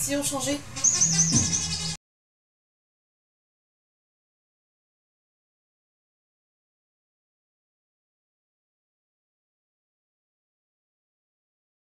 Si on changeait.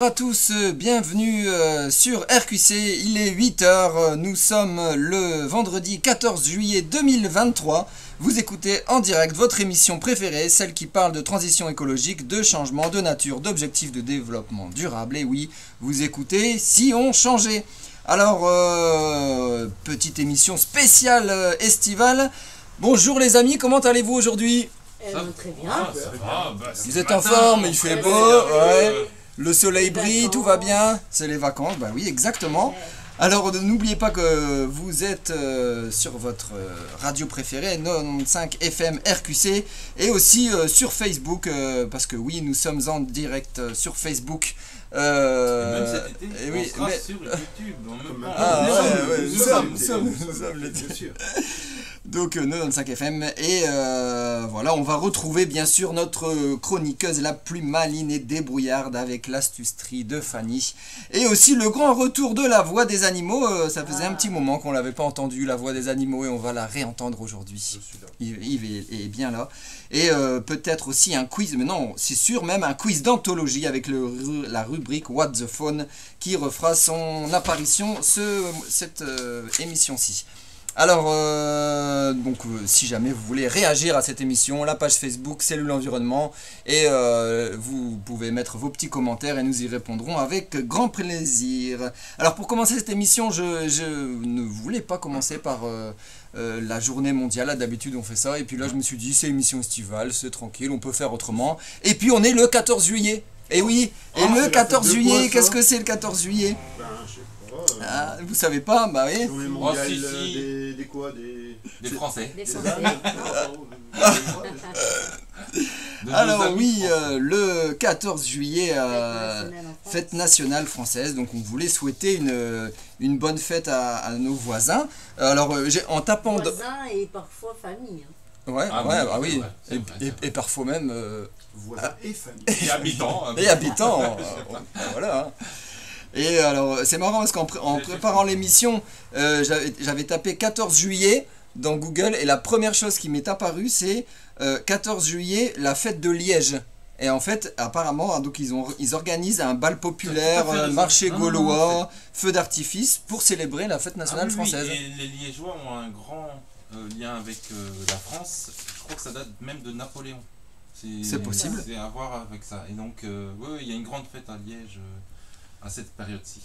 Bonjour à tous, bienvenue sur RQC, il est 8h, nous sommes le vendredi 14 juillet 2023. Vous écoutez en direct votre émission préférée, celle qui parle de transition écologique, de changement, de nature, d'objectifs de développement durable. Et oui, vous écoutez Si on changeait. Alors, petite émission spéciale estivale. Bonjour les amis, comment allez-vous aujourd'hui? Très bien. Vous êtes en forme, il fait beau, ouais. Le soleil brille, tout va bien, c'est les vacances, bah oui, exactement. Alors n'oubliez pas que vous êtes sur votre radio préférée, 95 FM RQC, et aussi sur Facebook, parce que oui, nous sommes en direct sur Facebook. Et même cet été, on sera sur YouTube. Nous sommes les bien sûr. Donc 95 FM et voilà, on va retrouver bien sûr notre chroniqueuse la plus maline et débrouillarde avec l'astucerie de Fanny et aussi le grand retour de la voix des animaux. Ça faisait un petit moment qu'on l'avait pas entendu, la voix des animaux, et on va la réentendre aujourd'hui. Yves est bien là. Et peut-être aussi un quiz, mais non, c'est sûr, même un quiz d'anthologie avec la rubrique What the Phone qui refera son apparition cette émission-ci. Alors, si jamais vous voulez réagir à cette émission, la page Facebook Cellule Environnement, et vous pouvez mettre vos petits commentaires et nous y répondrons avec grand plaisir. Alors, pour commencer cette émission, je ne voulais pas commencer par la journée mondiale. Là, d'habitude, on fait ça, et puis là, je me suis dit, c'est émission estivale, c'est tranquille, on peut faire autrement. Et puis, on est le 14 juillet. Et oui, le 14 juillet, qu'est-ce que c'est le 14 juillet? Ah, vous savez pas? Bah oui. Journée mondiale des Français. Des Français. Alors oui, le 14 juillet, fête nationale française, donc on voulait souhaiter une bonne fête à nos voisins. Alors en tapant... Voisins et parfois famille. Ouais, oui. Et parfois même... voisins et famille. Et habitants. Et habitants, voilà. Hein. Et alors, c'est marrant parce qu'en préparant l'émission, j'avais tapé 14 juillet dans Google, et la première chose qui m'est apparue, c'est 14 juillet, la fête de Liège. Et en fait, apparemment, donc ils organisent un bal populaire, marché gaulois, feu d'artifice, pour célébrer la fête nationale française. Et les Liégeois ont un grand lien avec la France. Je crois que ça date même de Napoléon. C'est possible. C'est à voir avec ça. Et donc, oui, il y a une grande fête à Liège à cette période-ci.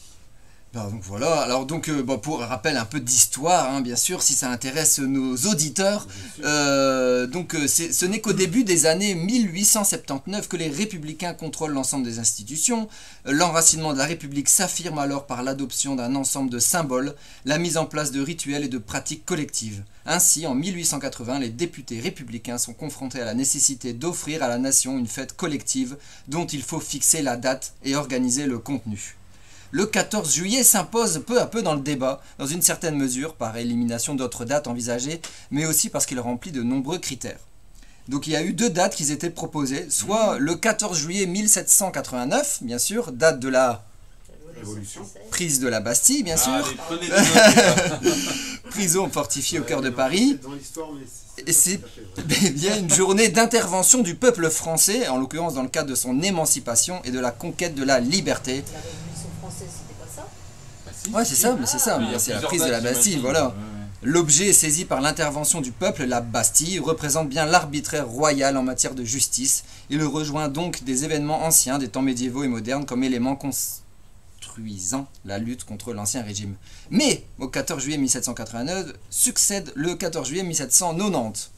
Donc voilà, alors donc pour rappel un peu d'histoire, hein, bien sûr, si ça intéresse nos auditeurs, ce n'est qu'au début des années 1879 que les républicains contrôlent l'ensemble des institutions. L'enracinement de la République s'affirme alors par l'adoption d'un ensemble de symboles, la mise en place de rituels et de pratiques collectives. Ainsi, en 1880, les députés républicains sont confrontés à la nécessité d'offrir à la nation une fête collective dont il faut fixer la date et organiser le contenu. Le 14 juillet s'impose peu à peu dans le débat, dans une certaine mesure par élimination d'autres dates envisagées, mais aussi parce qu'il remplit de nombreux critères. Donc il y a eu deux dates qui étaient proposées, soit le 14 juillet 1789, bien sûr, date de la prise de la Bastille, bien sûr, prison fortifiée au cœur de Paris, et c'est bien une journée d'intervention du peuple français, en l'occurrence dans le cadre de son émancipation et de la conquête de la liberté. C'était pas ça? Ouais, c'est ça, mais c'est ça, c'est la prise de la Bastille, voilà. L'objet est saisi par l'intervention du peuple, la Bastille représente bien l'arbitraire royal en matière de justice. Il rejoint donc des événements anciens, des temps médiévaux et modernes comme éléments construisant la lutte contre l'ancien régime. Mais au 14 juillet 1789 succède le 14 juillet 1790,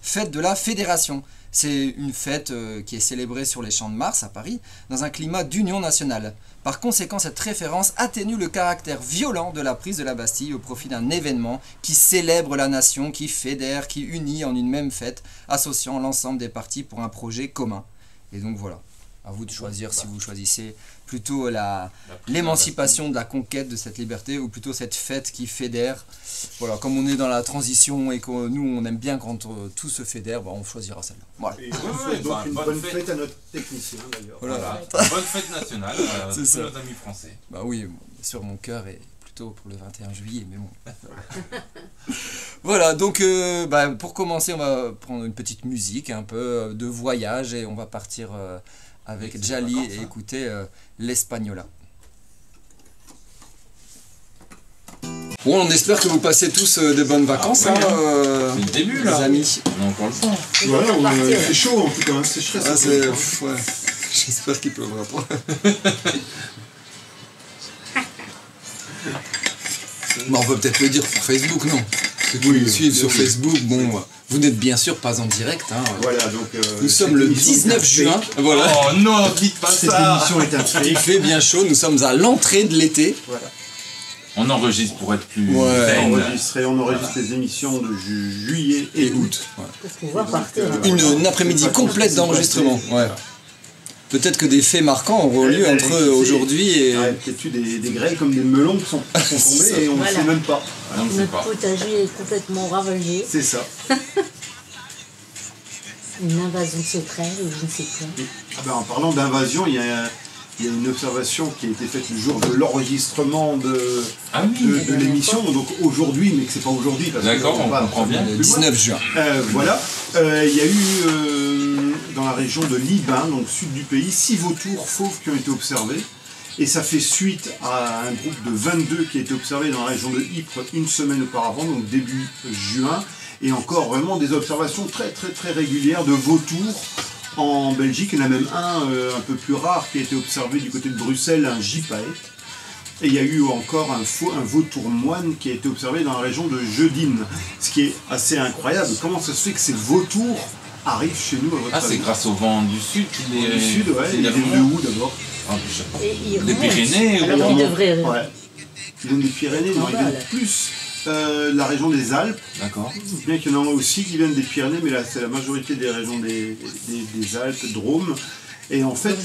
fête de la Fédération. C'est une fête qui est célébrée sur les Champs de Mars à Paris, dans un climat d'union nationale. Par conséquent, cette référence atténue le caractère violent de la prise de la Bastille au profit d'un événement qui célèbre la nation, qui fédère, qui unit en une même fête, associant l'ensemble des partis pour un projet commun. Et donc voilà, à vous de choisir si vous choisissez plutôt l'émancipation de la conquête de cette liberté, ou plutôt cette fête qui fédère. Voilà, comme on est dans la transition et que nous on aime bien quand tout se fédère, on choisira celle-là. Voilà. Et donc une bonne fête à notre technicien d'ailleurs. Voilà. Bonne fête nationale à tous nos amis français. Bah oui, bien sûr, mon cœur est tôt pour le 21 juillet, mais bon. Voilà, donc pour commencer, on va prendre une petite musique, un peu de voyage, et on va partir avec Djali et écouter l'Espagnola. Bon, on espère que vous passez tous de bonnes vacances, c'est le début là, les amis. On a encore le temps. Voilà, c'est chaud en tout cas, hein, c'est Ah, ouais. J'espère qu'il pleuvra pas. Bon, on peut peut-être le dire sur Facebook, non? Ceux qui nous suivent sur Facebook, bon, vous n'êtes bien sûr pas en direct. Hein. Voilà, donc nous sommes le 19 juin. Voilà. Oh non, dites pas cette ça. émission est un fait. Il fait bien chaud, nous sommes à l'entrée de l'été. Voilà. On enregistre pour être plus On enregistre les émissions de juillet et août. Pour pouvoir partir. Une après-midi complète d'enregistrement. Ouais. Peut-être que des faits marquants auront lieu entre aujourd'hui et... Il y a peut-être eu des grêles comme des melons qui sont tombés et on ne sait même pas. Notre potager est complètement ravagé. C'est ça. Une invasion secrète ou je ne sais quoi. En parlant d'invasion, il y a une observation qui a été faite le jour de l'enregistrement de l'émission, donc aujourd'hui, mais que c'est pas aujourd'hui. D'accord, on comprend bien. Le 19 juin. Voilà. Il y a eu dans la région de Libin, donc sud du pays, 6 vautours fauves qui ont été observés. Et ça fait suite à un groupe de 22 qui a été observé dans la région de Ypres une semaine auparavant, donc début juin. Et encore vraiment des observations très très très régulières de vautours en Belgique. Il y en a même un peu plus rare qui a été observé du côté de Bruxelles, un gypaète. Et il y a eu encore un vautour moine qui a été observé dans la région de Jeudine. Ce qui est assez incroyable. Comment ça se fait que ces vautours arrivent chez nous à votre avis? C'est grâce au vent du sud qu'il est... Du sud, ouais. Ils viennent de où d'abord? Et ils des Pyrénées alors ils devraient... Ouais. Ils viennent des Pyrénées, non, ils viennent plus la région des Alpes. D'accord. Bien qu'il y en a aussi qui viennent des Pyrénées, mais là c'est la majorité des régions des Alpes, Drôme. Et en fait,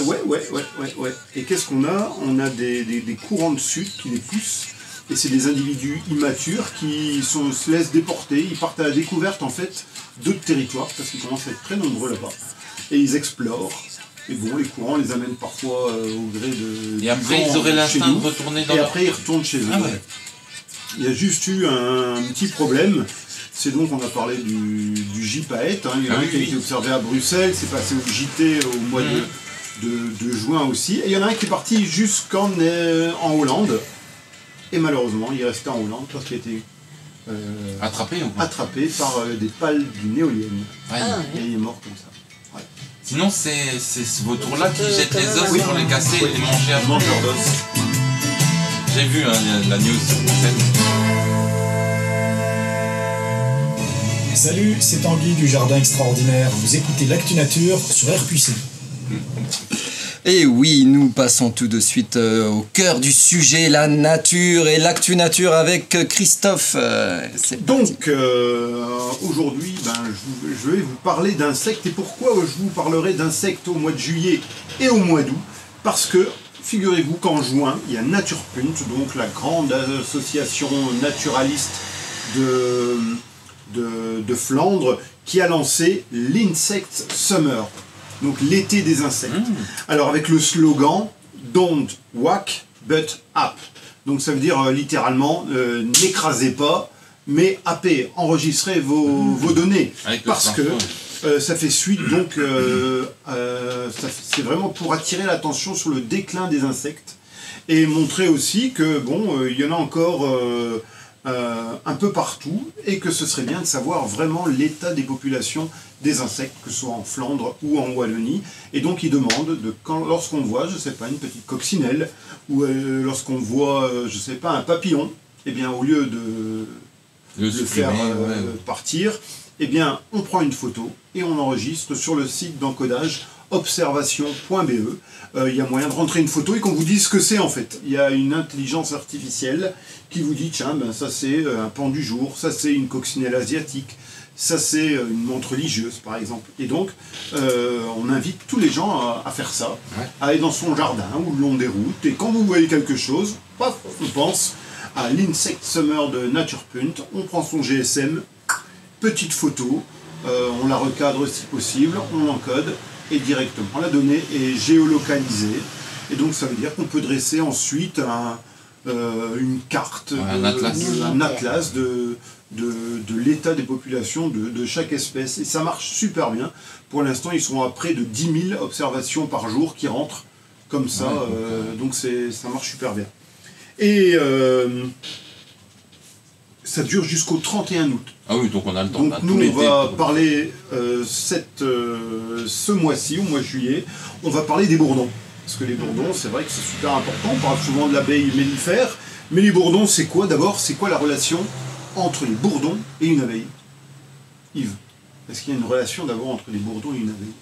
ouais. Et qu'est-ce qu'on a? On a des courants de sud qui les poussent. Et c'est des individus immatures qui se laissent déporter. Ils partent à la découverte en fait d'autres territoires parce qu'ils commencent à être très nombreux là-bas. Et ils explorent. Et bon, les courants les amènent parfois au gré de... Et après, ils auraient l'instinct de retourner dans Et après, ils retournent chez eux. Ah ouais. Il y a juste eu un petit problème. C'est donc, on a parlé du gypaète. Il y en a un qui a été observé à Bruxelles. C'est passé au JT au mois de juin aussi. Et il y en a un qui est parti jusqu'en Hollande. Et malheureusement, il est resté en Hollande parce qu'il a été attrapé par des pales d'une éolienne. Et il est mort comme ça. Ouais. Sinon, c'est ce vautour-là qui jette les os pour les casser et les manger à mangeur d'os. J'ai vu la news sur Bruxelles. Salut, c'est Tanguy du Jardin Extraordinaire. Vous écoutez l'Actu Nature sur RQC. Et oui, nous passons tout de suite au cœur du sujet, la nature et l'actu nature avec Christophe. Donc, aujourd'hui, je vais vous parler d'insectes. Et pourquoi je vous parlerai d'insectes au mois de juillet et au mois d'août? Parce que, figurez-vous qu'en juin, il y a Naturpunt, donc la grande association naturaliste de Flandre, qui a lancé l'Insect Summer. Donc l'été des insectes. Alors avec le slogan « Don't whack, but up ». Donc ça veut dire littéralement n'écrasez pas, mais happez, enregistrez vos données. Parce que ça fait suite, donc c'est vraiment pour attirer l'attention sur le déclin des insectes et montrer aussi que bon, il y en a encore un peu partout et que ce serait bien de savoir vraiment l'état des populations des insectes, que ce soit en Flandre ou en Wallonie. Et donc ils demandent, lorsqu'on voit, je sais pas, une petite coccinelle, ou lorsqu'on voit, je sais pas, un papillon, eh bien au lieu de le faire partir, eh bien on prend une photo et on enregistre sur le site d'encodage observation.be. Il y a moyen de rentrer une photo et qu'on vous dise ce que c'est en fait. Il y a une intelligence artificielle qui vous dit, tiens, ça c'est un pan du jour, ça c'est une coccinelle asiatique, ça c'est une montre religieuse par exemple. Et donc on invite tous les gens à faire ça, à aller dans son jardin ou le long des routes, et quand vous voyez quelque chose, paf, on pense à l'Insect Summer de Naturpunt, on prend son GSM, petite photo, on la recadre si possible, on l'encode, et directement la donnée est géolocalisée. Et donc ça veut dire qu'on peut dresser ensuite une carte, un atlas, un atlas de l'état des populations de chaque espèce. Et ça marche super bien. Pour l'instant, ils sont à près de 10 000 observations par jour qui rentrent comme ça. Donc ça marche super bien. Et ça dure jusqu'au 31 août. Ah oui, donc on a le temps. Donc nous, on va parler ce mois-ci, au mois de juillet, on va parler des bourdons. Parce que les bourdons, c'est vrai que c'est super important. On parle souvent de l'abeille mellifère. Mais les bourdons, c'est quoi d'abord? C'est quoi la relation entre les bourdons et une abeille? Yves, est-ce qu'il y a une relation d'abord entre les bourdons et une abeille?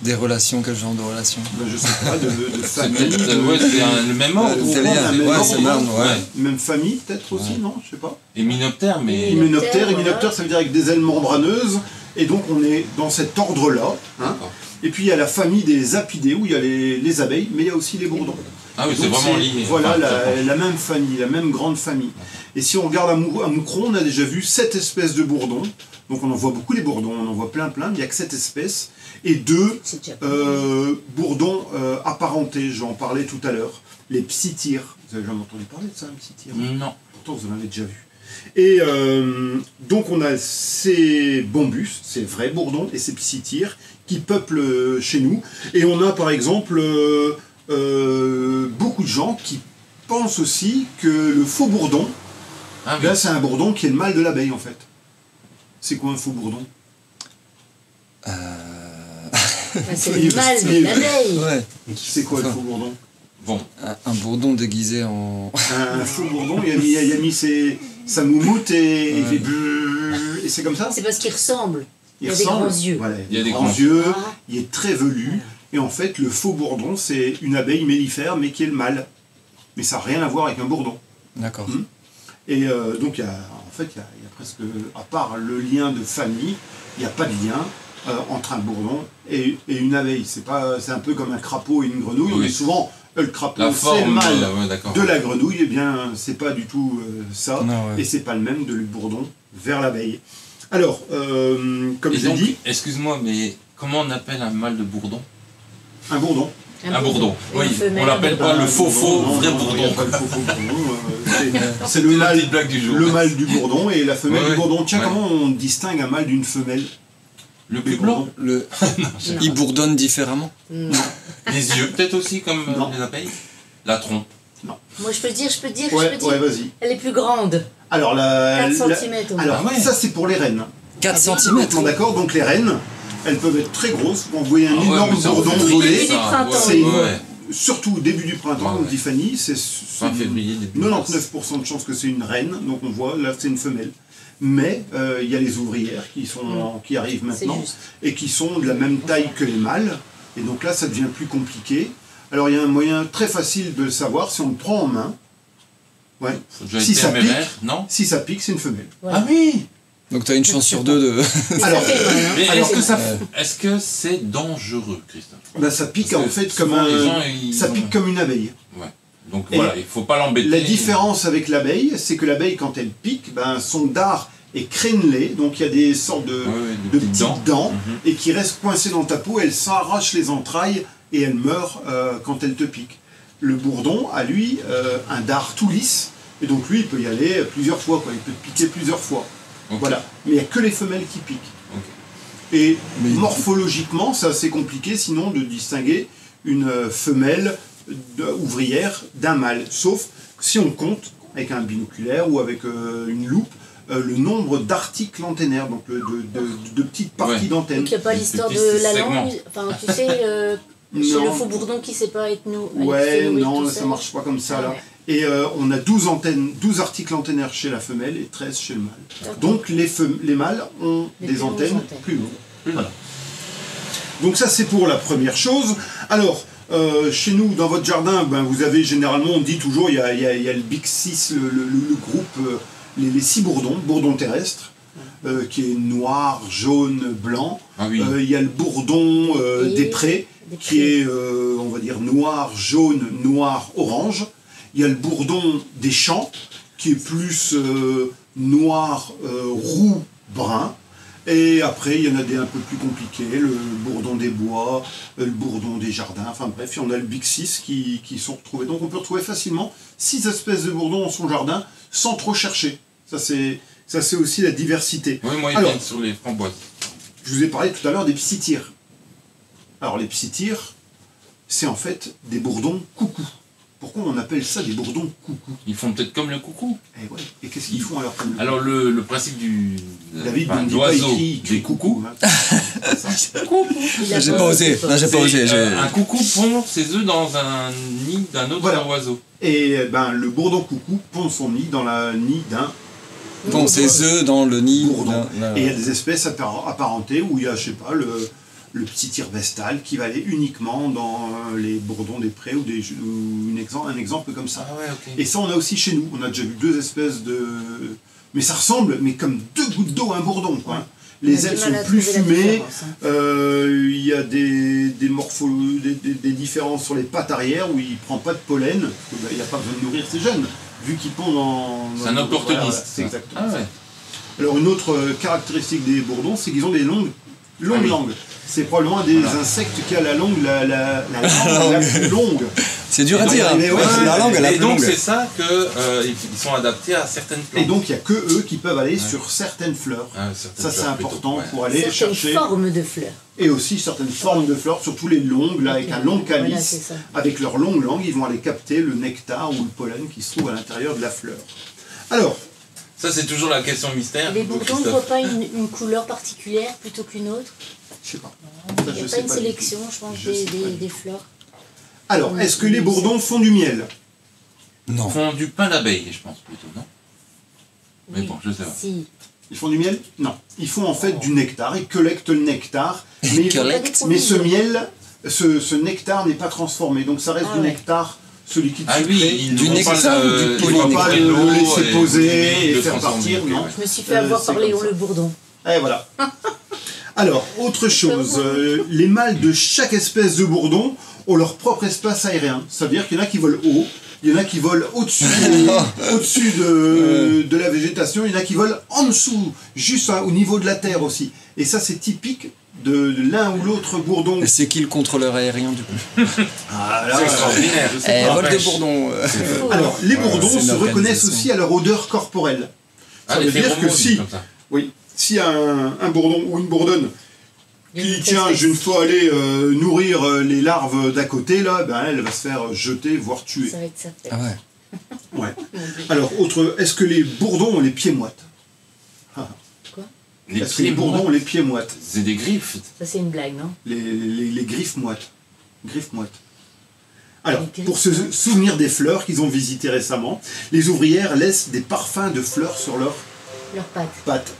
Des relations, quel genre de relations? Ben, je sais pas, de famille. C'est le même ordre. Même famille, peut-être aussi, non? Je sais pas. Hyménoptère, mais. Hyménoptère, ça veut dire avec des ailes membraneuses. Et donc on est dans cet ordre-là. Hein. Et puis il y a la famille des apidés, où il y a les abeilles, mais il y a aussi les bourdons. Ah oui, c'est vraiment lié. Voilà, la même famille, la même grande famille. Et si on regarde à Moucron, on a déjà vu 7 espèces de bourdons. Donc on en voit beaucoup les bourdons, on en voit plein, mais il n'y a que 7 espèces. Et 2 bourdons apparentés, j'en parlais tout à l'heure. Les psittires. Vous avez jamais entendu parler de ça, un psittire? Non. Pourtant vous en avez déjà vu. Et donc on a ces bombus, ces vrais bourdons, et ces psittires qui peuplent chez nous. Et on a par exemple beaucoup de gens qui pensent aussi que le faux bourdon, là c'est un bourdon qui est le mâle de l'abeille en fait. C'est quoi un faux bourdon? C'est le mâle de l'abeille. Ouais. C'est quoi le faux bourdon? Bon. Un bourdon déguisé en... Un faux bourdon, il a mis sa moumoute et il fait brrr, et c'est comme ça? C'est parce qu'il ressemble. Il a des ressemble, grands yeux. Voilà, il a des grands yeux, il est très velu. Et en fait, le faux bourdon, c'est une abeille mellifère, mais qui est le mâle. Mais ça n'a rien à voir avec un bourdon. D'accord. Et donc, il y a presque, à part le lien de famille, il n'y a pas de lien entre un bourdon et une abeille. C'est un peu comme un crapaud et une grenouille. Oui. On dit souvent, le crapaud, c'est le mâle de la grenouille. Eh bien, c'est pas du tout ça. Non, ouais. Et c'est pas le même de le bourdon vers l'abeille. Alors, comme j'ai dit... Excuse-moi, mais comment on appelle un mâle de bourdon? Un bourdon. Un bourdon. Oui, on l'appelle pas le faux vrai bourdon. C'est le mâle, blague du jour. le mâle du bourdon et la femelle du bourdon. Tiens, Ouais. comment on distingue un mâle d'une femelle? Le plus blanc. Il bourdonne différemment. Non. Les yeux, peut-être aussi, comme les abeilles. La trompe. Moi, je peux dire. Ouais, vas-y. Elle est plus grande. Alors, 4 cm au moins. alors ça, c'est pour les reines. 4 cm. D'accord, donc les reines, elles peuvent être très grosses. Vous voyez un énorme bourdon volé. C'est surtout au début du printemps, comme dit Fanny, c'est fin février, début 99% de chances que c'est une reine. Donc on voit, là, c'est une femelle. Mais il y a les ouvrières qui arrivent maintenant et qui sont de la même taille que les mâles. Et donc là, ça devient plus compliqué. Alors il y a un moyen très facile de le savoir, si on le prend en main. Ouais. Si ça pique, c'est une femelle. Ouais. Ah oui. Donc tu as une chance sur 2 de... Alors, mais est-ce que c'est dangereux, Christophe? Ben, ça pique en fait comme pique comme une abeille. Ouais. Donc voilà, il ne faut pas l'embêter. La différence avec l'abeille, c'est que l'abeille, quand elle pique, ben, son dard est crénelé, donc il y a des sortes de petites dents, et qui restent coincées dans ta peau, elle s'arrache les entrailles et elle meurt quand elle te pique. Le bourdon a lui un dard tout lisse, et donc lui il peut y aller plusieurs fois, quoi. Il peut te piquer plusieurs fois. Okay. Voilà. Mais il n'y a que les femelles qui piquent. Okay. Et morphologiquement, c'est assez compliqué sinon de distinguer une femelle ouvrière d'un mâle, sauf si on compte avec un binoculaire ou avec une loupe le nombre d'articles antennaires, donc de petites parties d'antennes. Donc il n'y a pas l'histoire de la langue, enfin tu sais, chez le faux bourdon qui ne sait pas être nous. Ouais, non, ça ne marche pas comme ça là. Et on a 12 articles antennaires chez la femelle et 13 chez le mâle. Donc les mâles ont des antennes plus longues. Voilà. Donc ça c'est pour la première chose. Alors, chez nous, dans votre jardin, ben, vous avez généralement, on dit toujours, il y a le Big 6, le groupe, les 6 bourdons terrestres, qui est noir, jaune, blanc. Ah oui. Il y a le bourdon des prés, qui est, on va dire, noir, jaune, noir, orange. Il y a le bourdon des champs, qui est plus noir, roux, brun. Et après, il y en a des un peu plus compliqués, le bourdon des bois, le bourdon des jardins, enfin bref, il y en a le Big 6 qui sont retrouvés. Donc on peut retrouver facilement 6 espèces de bourdons dans son jardin sans trop chercher. Ça c'est aussi la diversité. Oui, moi, ils viennent sur les framboises. Je vous ai parlé tout à l'heure des psithyres. Alors les psithyres, c'est en fait des bourdons coucou. Pourquoi on appelle ça des bourdons coucou? Ils font peut-être comme le coucou. Et, ouais. Et qu'est-ce qu'ils font alors comme Alors le principe du David ne dit pas l'oiseau écrit des coucous. J'ai pas osé. Non, j'ai pas osé. Un coucou pond ses œufs dans un nid d'un autre oiseau. Et le bourdon coucou pond son nid dans le nid d'un Pond ses œufs dans le nid bourdon. Et il y a des espèces apparentées où il y a, je sais pas, le psithyre vestal qui va aller uniquement dans les bourdons des prés ou un exemple comme ça. Ah ouais, okay. Et ça, on a aussi chez nous. On a déjà vu 2 espèces de... Mais ça ressemble, mais comme 2 gouttes d'eau à un bourdon, quoi. Ouais. Les ailes sont plus fumées, il y a des différences sur les pattes arrière où il ne prend pas de pollen, il n'y a pas besoin de nourrir ses jeunes, vu qu'il pond dans... C'est un opportuniste. C'est exactement ça. Ouais. Alors une autre caractéristique des bourdons, c'est qu'ils ont des longues langues. C'est probablement un des insectes qui a la langue la plus longue. C'est dur à dire. La langue la plus longue. Et donc c'est ça qu'ils sont adaptés à certaines plantes. Et donc il n'y a que eux qui peuvent aller sur certaines fleurs. Ça c'est important pour aller chercher. Certaines formes de fleurs. Et aussi certaines formes de fleurs, surtout les longues, là, avec un long calice. Avec leur longue langue, ils vont aller capter le nectar ou le pollen qui se trouve à l'intérieur de la fleur. Alors... Ça c'est toujours la question mystère. Les bourdons ne voient pas une couleur particulière plutôt qu'une autre? Je sais pas. Il n'y a pas une sélection, je pense, des fleurs. Alors, est-ce que les bourdons font du miel? Non. Ils font du pain d'abeille, je pense plutôt, non? Oui, mais bon, je sais pas. Si. Ils font du miel? Non. Ils font en fait du nectar. Ils collectent le nectar. Mais ce miel, ce nectar n'est pas transformé. Donc ça reste du nectar, ce liquide sucré. Du nectar ou du pollen? On ne va pas le laisser poser et faire partir, non. Je me suis fait avoir par Léon le bourdon. Et voilà. Alors, autre chose, les mâles de chaque espèce de bourdon ont leur propre espace aérien. Ça veut dire qu'il y en a qui volent haut, il y en a qui volent au-dessus de la végétation, il y en a qui volent en dessous, juste au niveau de la terre aussi. Et ça, c'est typique de l'un ou l'autre bourdon. Et c'est qui le contrôleur aérien du coup? C'est extraordinaire. Vol de bourdon. Alors, les bourdons se reconnaissent aussi à leur odeur corporelle. Ça veut dire que si un bourdon ou une bourdonne qui tiens, une fois aller nourrir les larves d'à côté, là, ben, elle va se faire jeter, voire tuer. Ça va être ça. Ah ouais. Ouais. Alors, est-ce que les bourdons ont les pieds moites? Quoi? Est-ce que les bourdons ont les pieds moites? C'est des griffes. Ça, c'est une blague, non? Les griffes moites. Griffes moites. Alors, pour se souvenir des fleurs qu'ils ont visitées récemment, les ouvrières laissent des parfums de fleurs sur leurs pattes.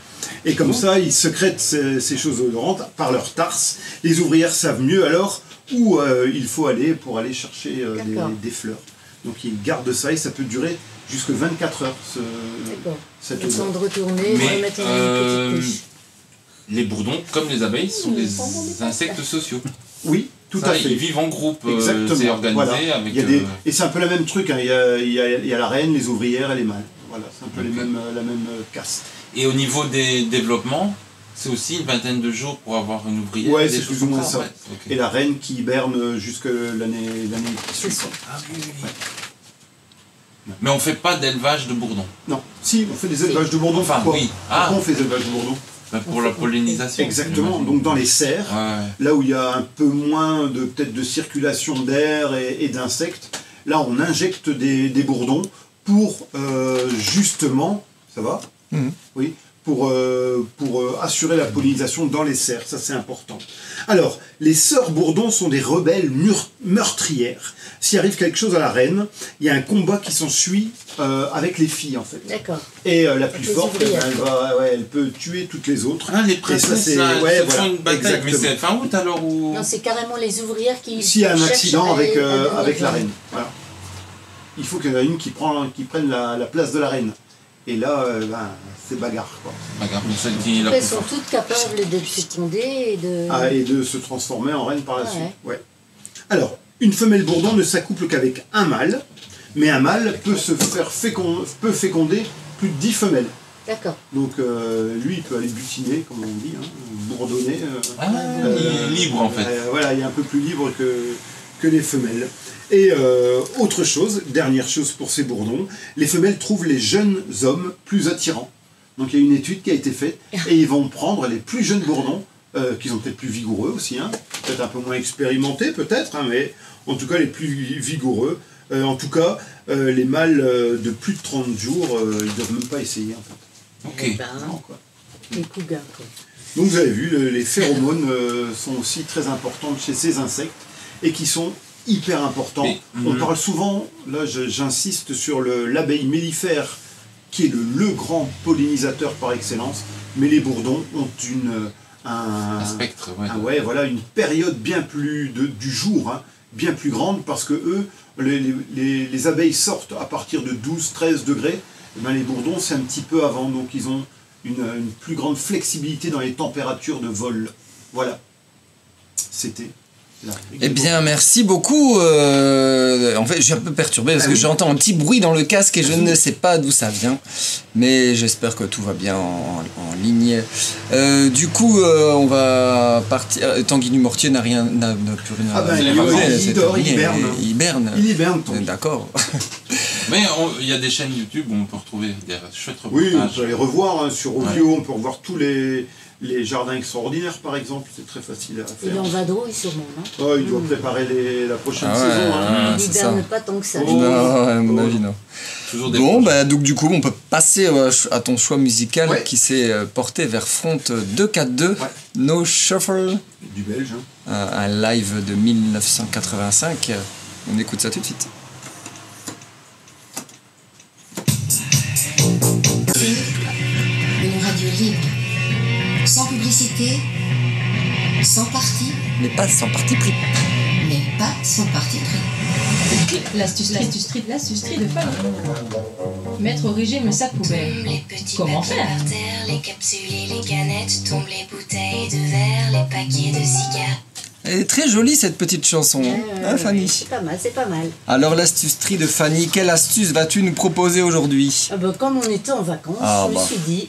Et comme ça, ils secrètent ces choses odorantes par leurs tarses. Les ouvrières savent mieux alors où il faut aller pour aller chercher des fleurs. Donc ils gardent ça et ça peut durer jusque 24 heures. Cette odeur. De retourner, mais remettre une petite couche. Les bourdons, comme les abeilles, sont des insectes sociaux. Oui, tout à fait. Ils vivent en groupe, exactement. c'est organisé. Voilà. Avec, et c'est un peu le même truc, hein. Il y a la reine, les ouvrières et les mâles. Voilà, c'est un peu la même caste. Et au niveau des développements, c'est aussi une vingtaine de jours pour avoir une ouvrière? Ouais, c'est plus ou moins ça. Okay. Et la reine qui hiberne jusque l'année qui suit. Ah oui. Mais on ne fait pas d'élevage de bourdons? Non. Si, on fait des élevages de bourdons. Enfin, pourquoi? oui. Pourquoi on fait des élevages de bourdons? Pour la pollinisation. Exactement. Donc dans les serres, là où il y a un peu moins peut-être de circulation d'air et d'insectes, là on injecte des bourdons pour justement, ça va? Oui, pour assurer la pollinisation dans les serres, ça c'est important. Alors, les sœurs bourdons sont des rebelles meurtrières. S'il arrive quelque chose à la reine, il y a un combat qui s'ensuit avec les filles en fait. D'accord. Et la plus forte, elle peut tuer toutes les autres. Ah, les princesses, font une bataille. Exactement. Mais c'est fin août alors ou... Non, c'est carrément les ouvrières qui... S'il y a un accident avec la reine, voilà. Il faut qu'il y en ait une qui prenne la place de la reine. Et là, c'est bagarre, quoi. Bagarre, celle qui est la Elles sont toutes capables d'être fécondées et de... et de se transformer en reine par la suite. Ouais. Alors, une femelle bourdon ne s'accouple qu'avec un mâle, mais un mâle peut féconder plus de 10 femelles. D'accord. Donc lui, il peut aller butiner, comme on dit, hein, bourdonner. Il est libre en fait. Voilà, il est un peu plus libre que les femelles. Et autre chose, dernière chose pour ces bourdons, les femelles trouvent les jeunes hommes plus attirants. Donc il y a une étude qui a été faite et ils vont prendre les plus jeunes bourdons, qui sont peut-être plus vigoureux aussi, hein, peut-être un peu moins expérimentés peut-être, hein, mais en tout cas les plus vigoureux. En tout cas, les mâles de plus de 30 jours, ils ne doivent même pas essayer en fait. Ok. Non, quoi. Les cougars, quoi. Donc vous avez vu, les phéromones sont aussi très importantes chez ces insectes et qui sont hyper importants. On parle souvent, là j'insiste sur l'abeille mellifère qui est le grand pollinisateur par excellence, mais les bourdons ont un spectre, voilà, une période bien plus du jour, hein, bien plus grande, parce que eux, les abeilles sortent à partir de 12-13 degrés, et bien les bourdons c'est un petit peu avant, donc ils ont une plus grande flexibilité dans les températures de vol. Voilà. C'était là. Eh bien, merci beaucoup. En fait, je suis un peu perturbé parce que j'entends un petit bruit dans le casque et je ne sais pas d'où ça vient. Mais j'espère que tout va bien en ligne. Du coup, on va partir. Tanguy du Mortier n'a plus rien à il dort, il hiberne. Il hiberne. D'accord. Mais il y a des chaînes YouTube où on peut retrouver des chouettes reportages. Oui, on peut les revoir hein, sur Ovio, on peut revoir tous les jardins extraordinaires par exemple, c'est très facile à faire. Il est en vadrouille sûrement, non? Oh, il doit préparer la prochaine saison. Hein. Il hiberne pas tant que ça. Non, à mon avis, non. Bon, bah, donc du coup, on peut passer à ton choix musical qui s'est porté vers Front 242, No Shuffle. Du belge. Hein. Un live de 1985. On écoute ça tout de suite. Une radio libre, sans publicité, sans parti. Mais pas sans parti pris. Mais pas sans parti pris. L'astuce de Fanny. Mettre au régime le sac poubelle. Comment faire? Par terre, les capsules et les canettes, tombent les bouteilles de verre, les paquets de cigares. Elle est très jolie cette petite chanson, hein, Fanny? C'est pas mal, c'est pas mal. Alors l'astucerie de Fanny, quelle astuce vas-tu nous proposer aujourd'hui? Comme on était en vacances, je me suis dit,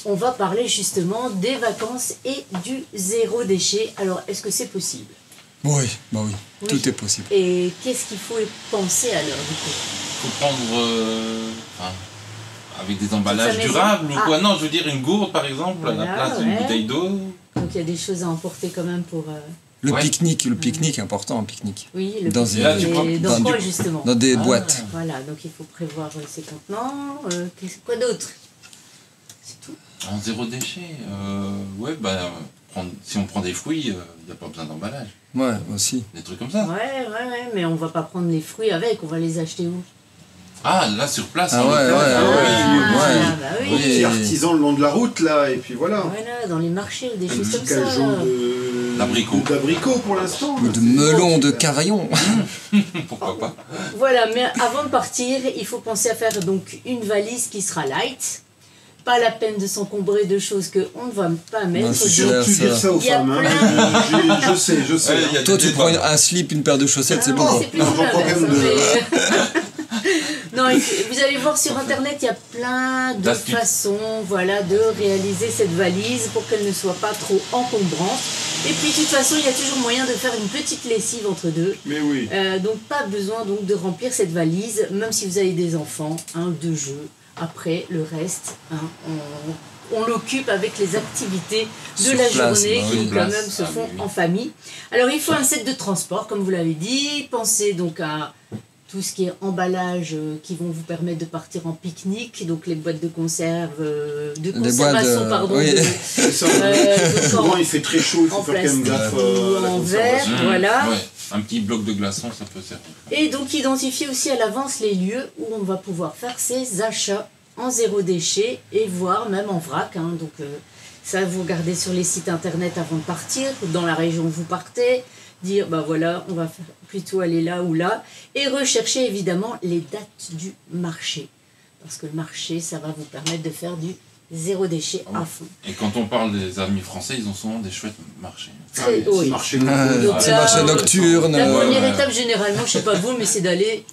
on va parler justement des vacances et du zéro déchet. Alors est-ce que c'est possible? Oui, tout est possible. Et qu'est-ce qu'il faut penser alors du coup? Il faut prendre avec des emballages durables ou quoi? Non, je veux dire une gourde par exemple, à la place d'une bouteille d'eau. Donc il y a des choses à emporter quand même pour... Le pique-nique est important, un pique-nique. Oui, le pique-nique, dans quoi justement? Dans des boîtes. Voilà, donc il faut prévoir ses contenants. Quoi d'autre? C'est tout. En zéro déchet, si on prend des fruits, il n'y a pas besoin d'emballage. Ouais, aussi. Des trucs comme ça. Ouais, mais on va pas prendre les fruits avec, on va les acheter où? Ah, là sur place. Oui. Petit artisan le long de la route là, et puis voilà. Voilà, dans les marchés ou des choses comme ça. D'abricots pour l'instant. Ou de melons, de cavaillons. Pourquoi pas. Voilà, mais avant de partir, il faut penser à faire donc une valise qui sera light. Pas la peine de s'encombrer de choses qu'on ne va pas mettre. Non, c'est dire ça aux femmes. Hein. Je sais. Toi, tu prends un slip, une paire de chaussettes, c'est bon. C'est plus j'en prends quand même deux. Non, vous allez voir sur internet, il y a plein de façons de réaliser cette valise pour qu'elle ne soit pas trop encombrante. Et puis de toute façon, il y a toujours moyen de faire une petite lessive entre deux. Mais oui. Donc pas besoin de remplir cette valise, même si vous avez des enfants, de jeux. Après, le reste, on l'occupe avec les activités de la journée qui quand même se font en famille. Alors il faut un set de transport, comme vous l'avez dit. Pensez donc à tout ce qui est emballage qui vont vous permettre de partir en pique-nique, donc les boîtes de conserve, de conservation, pardon. Oui. Souvent il fait très chaud, il faut faire quand même gaffe à la en verre, voilà. Ouais. Un petit bloc de glaçons, ça peut servir. Et donc identifier aussi à l'avance les lieux où on va pouvoir faire ses achats en zéro déchet et voire même en vrac. Donc ça, vous regardez sur les sites internet avant de partir, dans la région où vous partez, dire on va plutôt aller là ou là, et rechercher évidemment les dates du marché. Parce que le marché, ça va vous permettre de faire du zéro déchet à fond. Et quand on parle des amis français, ils ont souvent des chouettes marchés. Marché nocturne. La première étape, généralement, je sais pas vous, mais c'est d'aller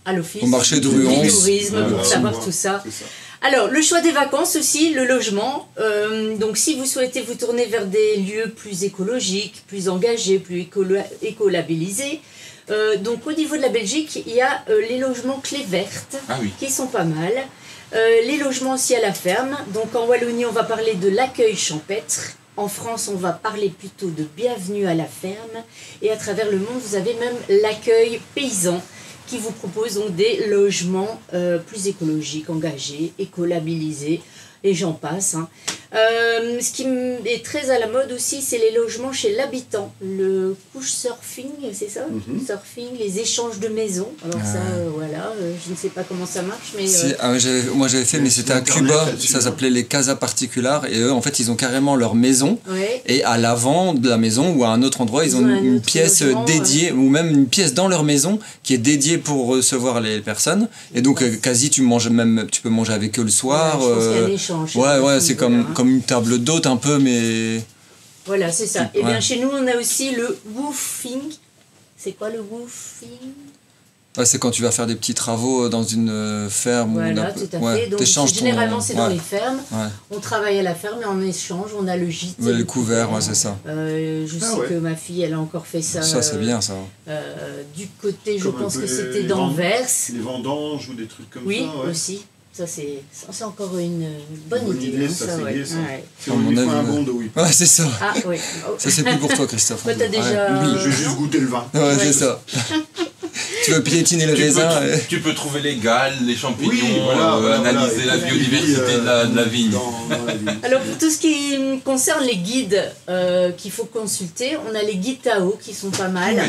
à l'office au marché de du tourisme pour savoir tout ça. Alors, le choix des vacances aussi, le logement. Donc, si vous souhaitez vous tourner vers des lieux plus écologiques, plus engagés, plus écolabellisés, donc au niveau de la Belgique, il y a les logements clés vertes qui sont pas mal. Les logements aussi à la ferme. Donc, en Wallonie, on va parler de l'accueil champêtre. En France, on va parler plutôt de bienvenue à la ferme. Et à travers le monde, vous avez même l'accueil paysan, qui vous propose donc des logements plus écologiques, engagés, écolabellisés, et j'en passe. Hein. Ce qui est très à la mode aussi, c'est les logements chez l'habitant. Le couchsurfing, c'est ça? Surfing, les échanges de maisons. Alors ça, voilà, je ne sais pas comment ça marche, mais... moi j'avais fait, mais c'était à Cuba, ça s'appelait les Casas Particulares, et eux, en fait, ils ont carrément leur maison, et à l'avant de la maison, ou à un autre endroit, ils ont une pièce dédiée, ou même une pièce dans leur maison, qui est dédiée pour recevoir les personnes, et donc quasi, tu peux manger avec eux le soir. Je pense qu'il y a un échange. C'est comme une table d'hôte un peu, mais... Voilà, c'est ça. Et bien, chez nous, on a aussi le woofing. C'est quoi le woofing? C'est quand tu vas faire des petits travaux dans une ferme. Voilà, tout à fait. Donc, généralement, c'est dans les fermes. On travaille à la ferme et en échange, on a le gîte. Le couvert, c'est ça. Je sais que ma fille, elle a encore fait ça. Ça, c'est bien, ça. Du côté, je pense que c'était d'Anvers. Les vendanges ou des trucs comme ça. Oui, aussi. Ça, c'est encore une bonne idée. Ça, c'est gai, ça. Si on lui fait un bon de oui. Ouais, c'est ça. Ah, oui. Ça, c'est plus pour toi, Christophe. Toi, t'as déjà... Je vais juste goûter le vin. Ouais, c'est ça. Tu veux piétiner le raisin. Tu peux trouver les galles, les champignons, analyser la biodiversité de la vigne. Alors, pour tout ce qui concerne les guides qu'il faut consulter, on a les guides Tao qui sont pas mal.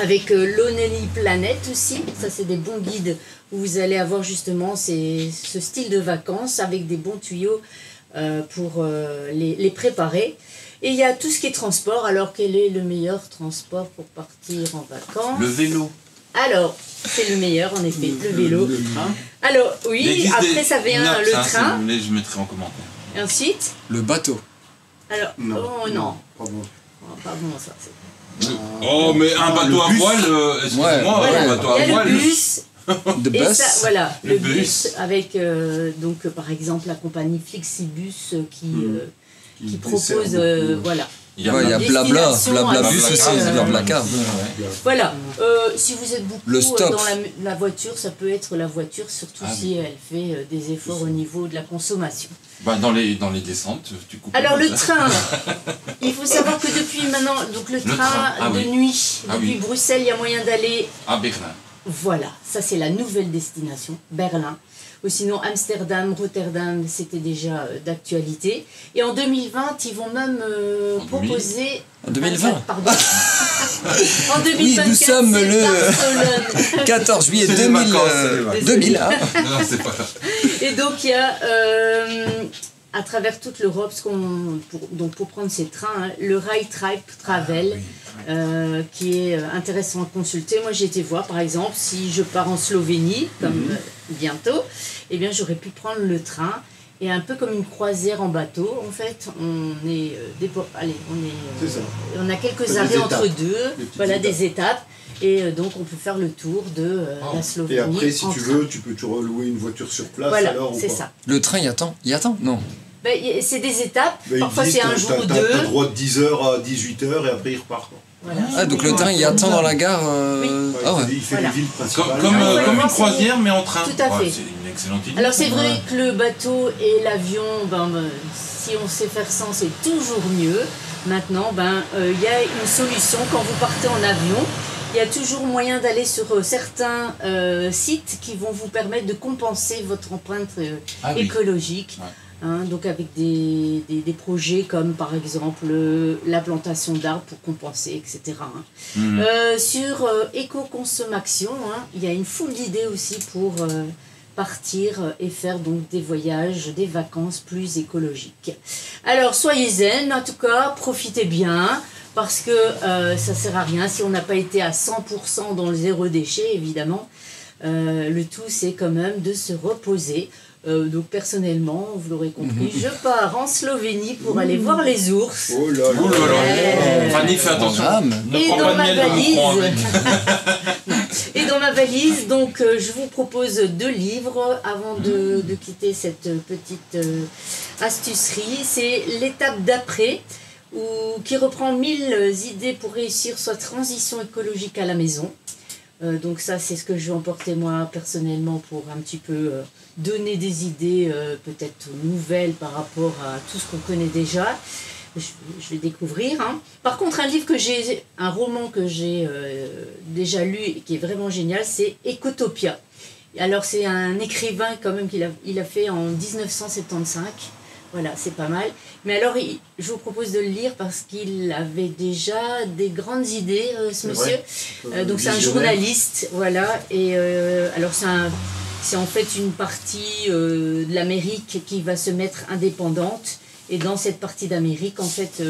Avec Lonely Planet aussi, ça c'est des bons guides où vous allez avoir justement ce style de vacances avec des bons tuyaux pour les préparer. Et il y a tout ce qui est transport. Alors quel est le meilleur transport pour partir en vacances? Le vélo. Alors, c'est le meilleur en effet, le vélo. Alors oui, après ça vient le train. Si vous voulez, je mettrai en commentaire. Et ensuite le bateau. Alors, non. Pas bon. Pas bon ça. Oh, mais un bateau à voile, excusez-moi, un bateau à voile. Le bus. Et ça, voilà, le bus avec donc par exemple la compagnie Flixibus qui propose voilà. Il y a Blabla Bus aussi, Blablacar. Voilà, si vous êtes beaucoup dans la voiture, ça peut être la voiture, surtout si elle fait des efforts au niveau de la consommation. Dans les descentes, tu coupes. Alors le train, il faut savoir que depuis maintenant, donc le train de nuit, depuis Bruxelles, il y a moyen d'aller à Berlin. Voilà, ça c'est la nouvelle destination, Berlin. Ou sinon Amsterdam, Rotterdam, c'était déjà d'actualité. Et en 2020, ils vont même proposer... En 2020 Pardon. En 2024, oui, nous sommes le 14 juillet 2000. Non, c'est pas ça. Et donc il y a... à travers toute l'Europe, pour prendre ces trains, le Rail Travel, qui est intéressant à consulter. Moi, j'ai été voir, par exemple, si je pars en Slovénie, comme bientôt, eh bien, j'aurais pu prendre le train. Et un peu comme une croisière en bateau, en fait, on a quelques arrêts entre deux, des étapes. Et donc, on peut faire le tour de la Slovénie. Et après, si tu veux, tu peux louer une voiture sur place. Voilà, c'est ça. Le train, il attend? Non. C'est des étapes. Parfois, c'est un jour ou deux. Tu as le droit de 10h à 18h et après, il repart. Voilà. Donc le train, il attend dans la gare. Il fait les villes principales. Comme une croisière, mais en train. Tout à fait. C'est une excellente idée. Alors, c'est vrai que le bateau et l'avion, si on sait faire sans, c'est toujours mieux. Maintenant, y a une solution. Quand vous partez en avion, il y a toujours moyen d'aller sur certains sites qui vont vous permettre de compenser votre empreinte écologique. Donc avec des projets comme par exemple la plantation d'arbres pour compenser, etc. Sur éco-consommation, il y a une foule d'idées aussi pour partir et faire donc des voyages, des vacances plus écologiques. Alors soyez zen, en tout cas, profitez bien. Parce que ça sert à rien si on n'a pas été à 100% dans le zéro déchet, évidemment. Le tout, c'est quand même de se reposer. Donc personnellement, vous l'aurez compris, je pars en Slovénie pour aller voir les ours. Oh là là. Fanny, fais attention. Et dans ma valise. Et dans ma valise, donc je vous propose 2 livres avant de quitter cette petite astucerie. C'est l'étape d'après, qui reprend 1000 idées pour réussir sa transition écologique à la maison. Donc ça, c'est ce que je vais emporter moi personnellement pour un petit peu donner des idées peut-être nouvelles par rapport à tout ce qu'on connaît déjà. Je vais découvrir. Hein. Par contre, un roman que j'ai déjà lu et qui est vraiment génial, c'est Ecotopia. Alors c'est un écrivain quand même il a fait en 1975. Voilà, c'est pas mal. Mais alors, je vous propose de le lire parce qu'il avait déjà des grandes idées, ce monsieur. Donc c'est un journaliste, voilà. Et alors c'est en fait une partie de l'Amérique qui va se mettre indépendante. Et dans cette partie d'Amérique, en fait,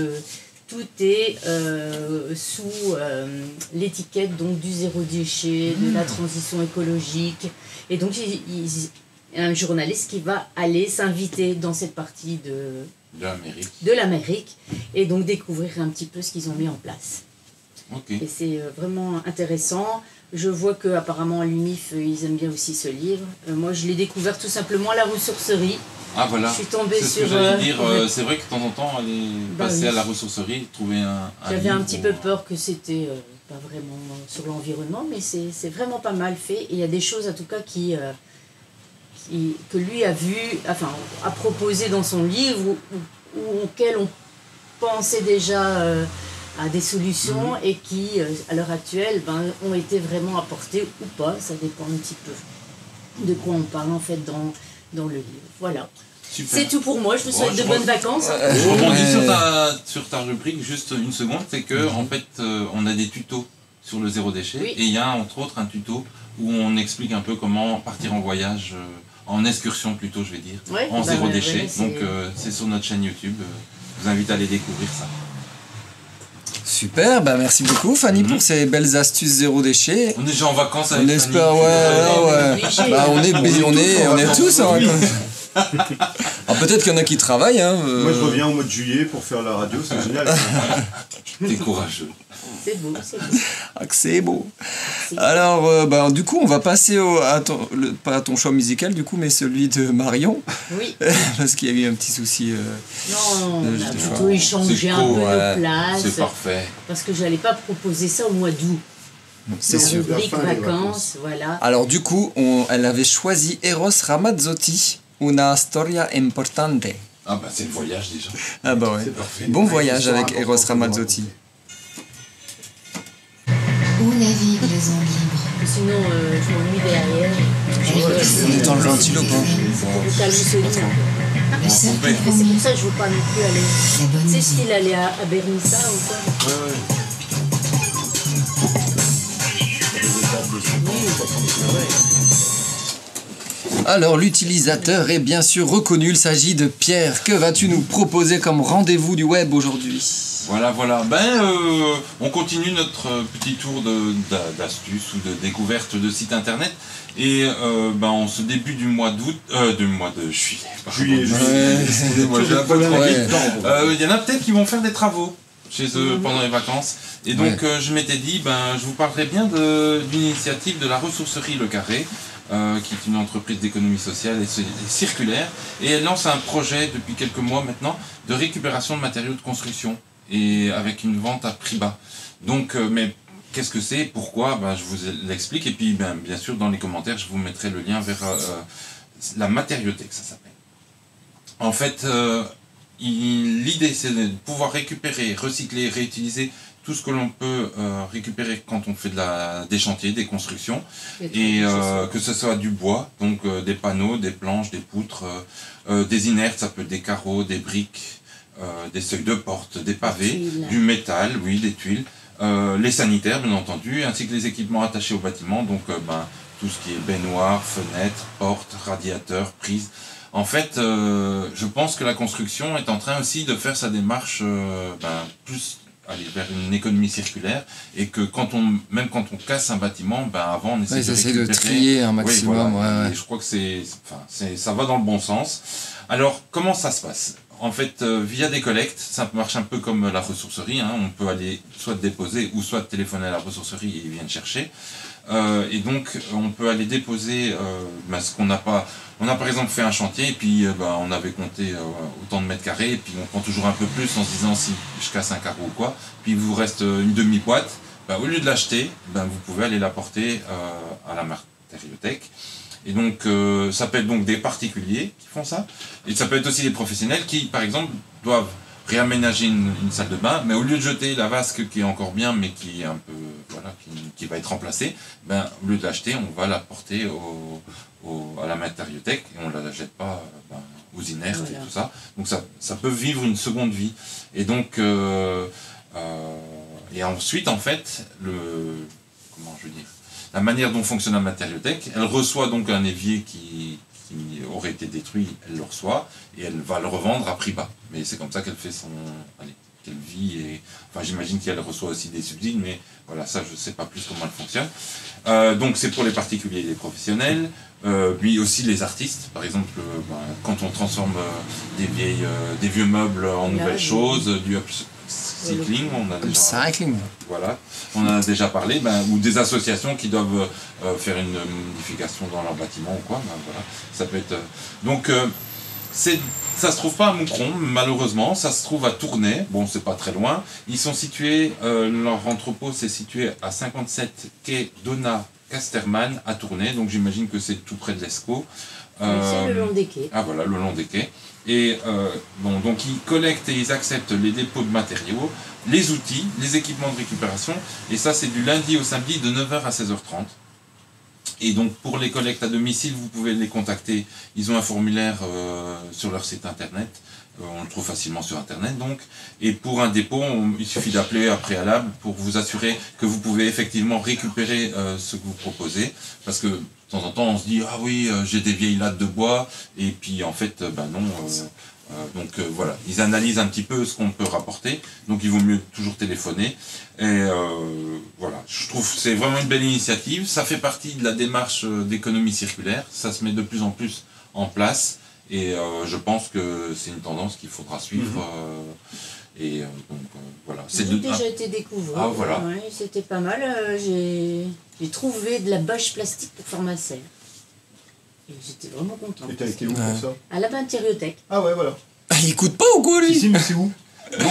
tout est sous l'étiquette donc du zéro déchet, de la transition écologique. Et donc un journaliste qui va aller s'inviter dans cette partie de l'Amérique et donc découvrir un petit peu ce qu'ils ont mis en place. Okay. Et c'est vraiment intéressant. Je vois qu'apparemment à l'UNIF, ils aiment bien aussi ce livre. Moi, je l'ai découvert tout simplement à la ressourcerie. Ah voilà, je suis tombée c'est ce que j'allais dire. C'est vrai que de temps en temps, aller passer à la ressourcerie, trouver un J'avais un petit peu peur que c'était pas vraiment sur l'environnement, mais c'est vraiment pas mal fait. Et il y a des choses en tout cas que lui a proposé dans son livre ou auxquelles on pensait déjà à des solutions et qui, à l'heure actuelle, ont été vraiment apportées ou pas. Ça dépend un petit peu de quoi on parle en fait dans le livre. Voilà. C'est tout pour moi, je vous souhaite de bonnes vacances. Je rebondis sur ta rubrique juste une seconde, c'est que en fait on a des tutos sur le zéro déchet et il y a entre autres un tuto où on explique un peu comment partir en voyage, en excursion plutôt je vais dire, en zéro déchet. Donc c'est sur notre chaîne YouTube, je vous invite à aller découvrir ça. Super, merci beaucoup Fanny pour ces belles astuces zéro déchet. On est déjà en vacances avec Fanny. On espère, on est tous en vacances. Alors peut-être qu'il y en a qui travaillent. Moi je reviens au mois de juillet pour faire la radio, c'est génial. T'es courageux. C'est beau, c'est beau. Ah, que c'est beau. Alors du coup on va passer pas à ton choix musical du coup mais celui de Marion. Oui. Parce qu'il y a eu un petit souci. Non, on a plutôt échangé un peu nos places. C'est parfait. Parce que j'allais pas proposer ça au mois d'août. C'est sûr. Rubrique vacances, voilà. Alors du coup elle avait choisi Eros Ramazzotti. Una storia importante. Ah c'est le voyage déjà. Ah ouais. C'est parfait. Bon voyage avec Eros Ramazzotti. Où navigue le vent libre? Sinon, je m'ennuie derrière. On est dans le ventilo, quoi. Vous calmez ce lit. C'est pour ça que je ne veux pas non plus aller. Tu sais s'il allait à Bernissa ou quoi? Alors l'utilisateur est bien sûr reconnu, il s'agit de Pierre. Que vas-tu nous proposer comme rendez-vous du web aujourd'hui? Voilà. On continue notre petit tour d'astuces ou de découverte de sites internet. Et en ce début du mois d'août, du mois de juillet. Il y en a peut-être qui vont faire des travaux chez eux pendant les vacances. Et donc je m'étais dit, je vous parlerai bien d'une initiative de la ressourcerie Le Carré. Qui est une entreprise d'économie sociale et circulaire, et elle lance un projet depuis quelques mois maintenant de récupération de matériaux de construction et avec une vente à prix bas. Donc, mais qu'est-ce que c'est, pourquoi, je vous l'explique, et puis bien sûr dans les commentaires je vous mettrai le lien vers la matériothèque, ça s'appelle. En fait, l'idée c'est de pouvoir récupérer, recycler, réutiliser tout ce que l'on peut récupérer quand on fait des chantiers, des constructions, et que ce soit du bois, donc des panneaux, des planches, des poutres, des inertes, ça peut être des carreaux, des briques, des seuils de porte, des pavés, du métal, oui, des tuiles, les sanitaires bien entendu, ainsi que les équipements attachés au bâtiment, donc tout ce qui est baignoire, fenêtres, portes, radiateurs, prises. En fait, je pense que la construction est en train aussi de faire sa démarche plus aller vers une économie circulaire, et que même quand on casse un bâtiment, avant on essaie de trier un maximum. Et je crois que ça va dans le bon sens. Alors comment ça se passe? En fait, via des collectes, ça marche un peu comme la ressourcerie, on peut aller soit déposer ou soit téléphoner à la ressourcerie et ils viennent chercher. Et donc on peut aller déposer ce qu'on n'a pas. On a par exemple fait un chantier et puis on avait compté autant de mètres carrés et puis on prend toujours un peu plus en se disant si je casse un carreau ou quoi. Puis il vous reste une demi-boîte. Au lieu de l'acheter, vous pouvez aller l'apporter à la matériothèque. Et donc ça peut être donc des particuliers qui font ça. Et ça peut être aussi des professionnels qui par exemple doivent réaménager une salle de bain, mais au lieu de jeter la vasque qui est encore bien mais qui est un peu qui va être remplacée, au lieu de l'acheter, on va la porter à la matériothèque et on ne la jette pas aux inertes et tout ça. Donc ça peut vivre une seconde vie. Et donc et ensuite en fait la manière dont fonctionne la matériothèque, elle reçoit donc un évier qui aurait été détruit, elle le reçoit et elle va le revendre à prix bas. Mais c'est comme ça qu'elle fait qu'elle vit. Et enfin, j'imagine qu'elle reçoit aussi des subsides, mais voilà, ça je ne sais pas plus comment elle fonctionne. Donc c'est pour les particuliers et les professionnels, puis aussi les artistes. Par exemple, quand on transforme des vieux meubles en nouvelles choses, du upcycling, on a déjà parlé, ou des associations qui doivent faire une modification dans leur bâtiment ou quoi, ça peut être. Donc ça se trouve pas à Moucron, malheureusement, ça se trouve à Tournai, bon c'est pas très loin. Ils sont situés, leur entrepôt s'est situé à 57 quai Donna Casterman à Tournai, donc j'imagine que c'est tout près de l'Escaut. C'est le long des quais. Ah voilà, le long des quais. Et donc ils collectent et ils acceptent les dépôts de matériaux, les outils, les équipements de récupération, et ça c'est du lundi au samedi de 9h à 16h30. Et donc pour les collectes à domicile, vous pouvez les contacter, ils ont un formulaire sur leur site internet, on le trouve facilement sur internet donc, et pour un dépôt, il suffit d'appeler à préalable pour vous assurer que vous pouvez effectivement récupérer ce que vous proposez, parce que de temps en temps on se dit ah oui j'ai des vieilles lattes de bois, et puis en fait non. Donc voilà, ils analysent un petit peu ce qu'on peut rapporter, donc il vaut mieux toujours téléphoner. Et voilà, je trouve que c'est vraiment une belle initiative, ça fait partie de la démarche d'économie circulaire, ça se met de plus en plus en place, et je pense que c'est une tendance qu'il faudra suivre. Donc voilà. J'ai déjà été découvert, voilà. Ouais, c'était pas mal, j'ai trouvé de la bâche plastique pour faire ma selle. Et j'étais vraiment contente. Et t'as été où pour ça? À la matériothèque. Ah ouais, voilà. Il écoute pas ou quoi lui? Si, mais c'est où? Oh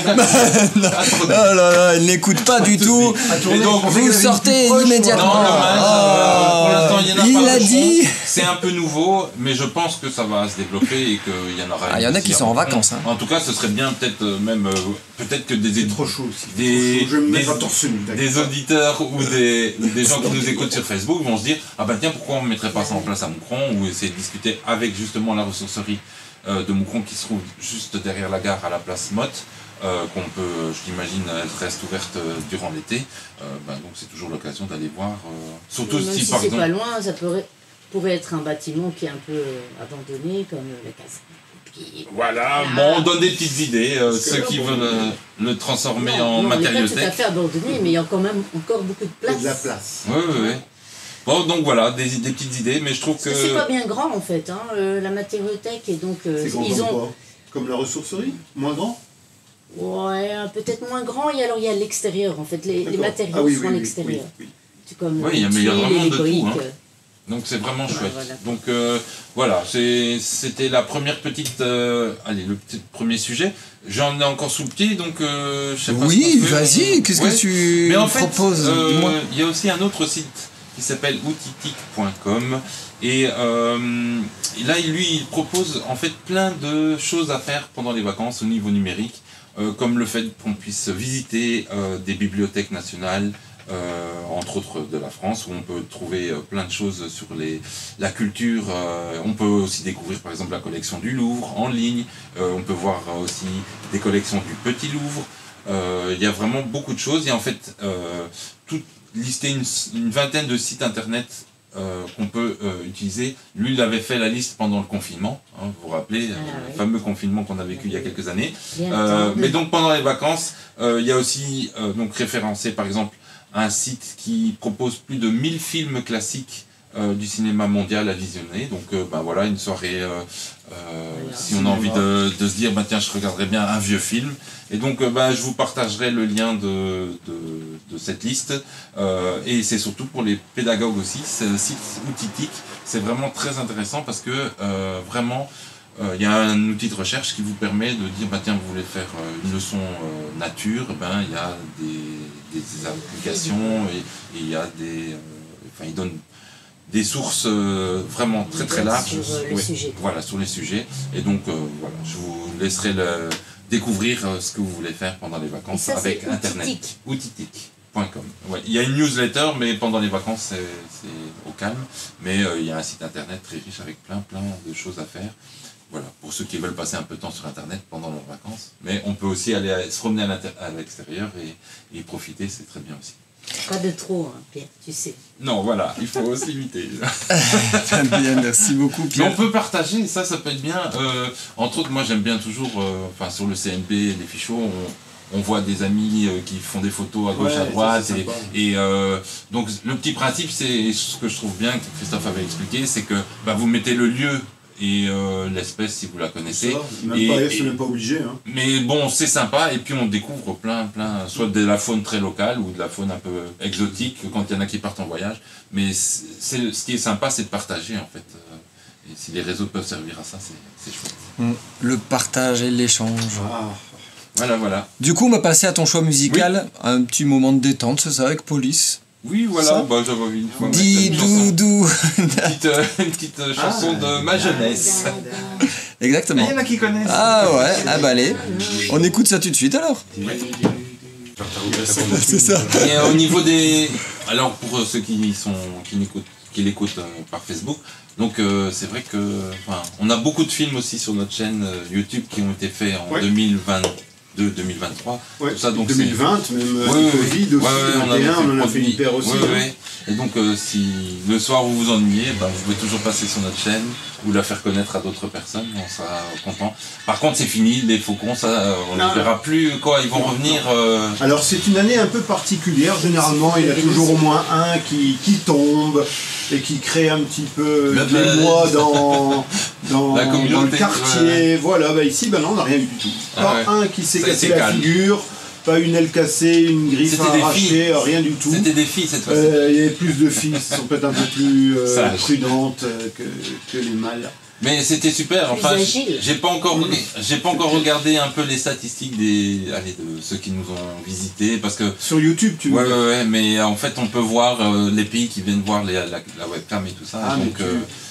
là là, il n'écoute pas du tout. Et donc, vous sortez immédiatement. Pour l'instant, il y en a il pas. a dit. C'est un peu nouveau, mais je pense que ça va se développer et qu'il y en aura. Il y en a qui sont en vacances. En tout cas, ce serait bien peut-être même peut-être que des trop chaud aussi. des auditeurs ou des gens qui nous écoutent sur Facebook vont se dire ah bah tiens, pourquoi on ne mettrait pas ça en place à Moucron, ou essayer de discuter avec justement la ressourcerie de Moucron qui se trouve juste derrière la gare à la place Motte. Qu'on peut, je l'imagine, elle reste ouverte durant l'été, donc c'est toujours l'occasion d'aller voir. Surtout si par exemple. C'est pas loin, ça pourrait être un bâtiment qui est un peu abandonné, comme la case. Voilà, bon, on donne des petites idées, ceux qui veulent le transformer en matériothèque. C'est pas tout à fait abandonné, mais il y a quand même encore beaucoup de place. Il y a de la place. Oui. Bon, donc voilà, des petites idées, mais je trouve que. C'est pas bien grand en fait, hein, la matériothèque, et donc ils ont. Quoi comme la ressourcerie, moins grand. Ouais, peut-être moins grand, et alors il y a l'extérieur en fait, les matériaux sont à l'extérieur. C'est comme il y a vraiment de tout. Hein. Donc c'est vraiment chouette. Voilà. Donc voilà, c'était la première petite. Le petit premier sujet. J'en ai encore sous le pied, donc je sais pas. Oui, vas-y, qu'est-ce que tu proposes? Il y a aussi un autre site qui s'appelle outitic.com, et là lui il propose en fait plein de choses à faire pendant les vacances au niveau numérique. Comme le fait qu'on puisse visiter des bibliothèques nationales, entre autres de la France, où on peut trouver plein de choses sur la culture. On peut aussi découvrir par exemple la collection du Louvre en ligne. On peut voir aussi des collections du Petit Louvre. Il y a vraiment beaucoup de choses. Et en fait, lister une vingtaine de sites internet qu'on peut utiliser. Lui, il avait fait la liste pendant le confinement, hein, vous vous rappelez, le fameux confinement qu'on a vécu il y a quelques années. Mais donc pendant les vacances, il y a aussi donc référencé par exemple un site qui propose plus de 1000 films classiques du cinéma mondial à visionner. Donc voilà, une soirée, si on a envie de se dire, tiens, je regarderais bien un vieux film. Et donc je vous partagerai le lien de cette liste. Et c'est surtout pour les pédagogues aussi, c'est le site Outitik. C'est vraiment très intéressant parce que vraiment, il y a un outil de recherche qui vous permet de dire, tiens, vous voulez faire une leçon nature, il y a des applications et il y a il donne des sources vraiment très très larges sur les sujets. Et donc voilà, je vous laisserai découvrir ce que vous voulez faire pendant les vacances ça, avec Internet. Outitik.com. Ouais, il y a une newsletter, mais pendant les vacances c'est au calme. Mais il y a un site internet très riche avec plein de choses à faire. Voilà, pour ceux qui veulent passer un peu de temps sur Internet pendant leurs vacances. Mais on peut aussi aller se promener à l'extérieur et profiter, c'est très bien aussi. Pas de trop, hein, Pierre, tu sais. Non, voilà, il faut se limiter. Bien, merci beaucoup, Pierre. Mais on peut partager, ça peut être bien. Entre autres, moi j'aime bien toujours, sur le CNP, les fichots, on voit des amis qui font des photos à gauche, à droite. Donc le petit principe, c'est ce que je trouve bien, que Christophe avait expliqué, c'est que vous mettez le lieu et l'espèce si vous la connaissez. C'est même pas obligé. Hein. Mais bon, c'est sympa et puis on découvre plein, soit de la faune très locale ou de la faune un peu exotique quand il y en a qui partent en voyage. Mais ce qui est sympa, c'est de partager en fait. Et si les réseaux peuvent servir à ça, c'est chouette. Le partage et l'échange. Voilà. Du coup, on va passer à ton choix musical. Oui. Un petit moment de détente, c'est ça, avec Police. Oui, voilà, j'avais envie une fois. Doudou. Une petite chanson de ma jeunesse. Exactement. Il y en a qui connaissent. Ah ouais, allez. On écoute ça tout de suite alors. Oui. C'est ça. Et au niveau des... Alors pour ceux qui l'écoutent par Facebook, donc c'est vrai que... on a beaucoup de films aussi sur notre chaîne YouTube qui ont été faits en 2023, tout ça, donc 2020, même Covid aussi, on en a fait une paire aussi. Et donc si le soir vous vous ennuyez, vous pouvez toujours passer sur notre chaîne ou la faire connaître à d'autres personnes, on sera content. Par contre c'est fini, les faucons, ça on ne les verra plus, ils vont revenir... Alors c'est une année un peu particulière, généralement il y a toujours au moins un qui tombe et qui crée un petit peu l'émoi dans le quartier. Voilà, ici non, on n'a rien eu du tout. Pas un qui s'est cassé la figure, pas une aile cassée, une griffe arrachée, rien du tout. C'était des filles cette fois-ci. Il y avait plus de filles, elles sont peut-être un peu plus prudentes que les mâles. Mais c'était super, j'ai pas encore regardé un peu les statistiques de ceux qui nous ont visités, parce que... Sur YouTube, tu vois. Ouais, mais en fait on peut voir les pays qui viennent voir la webcam et tout ça. Donc,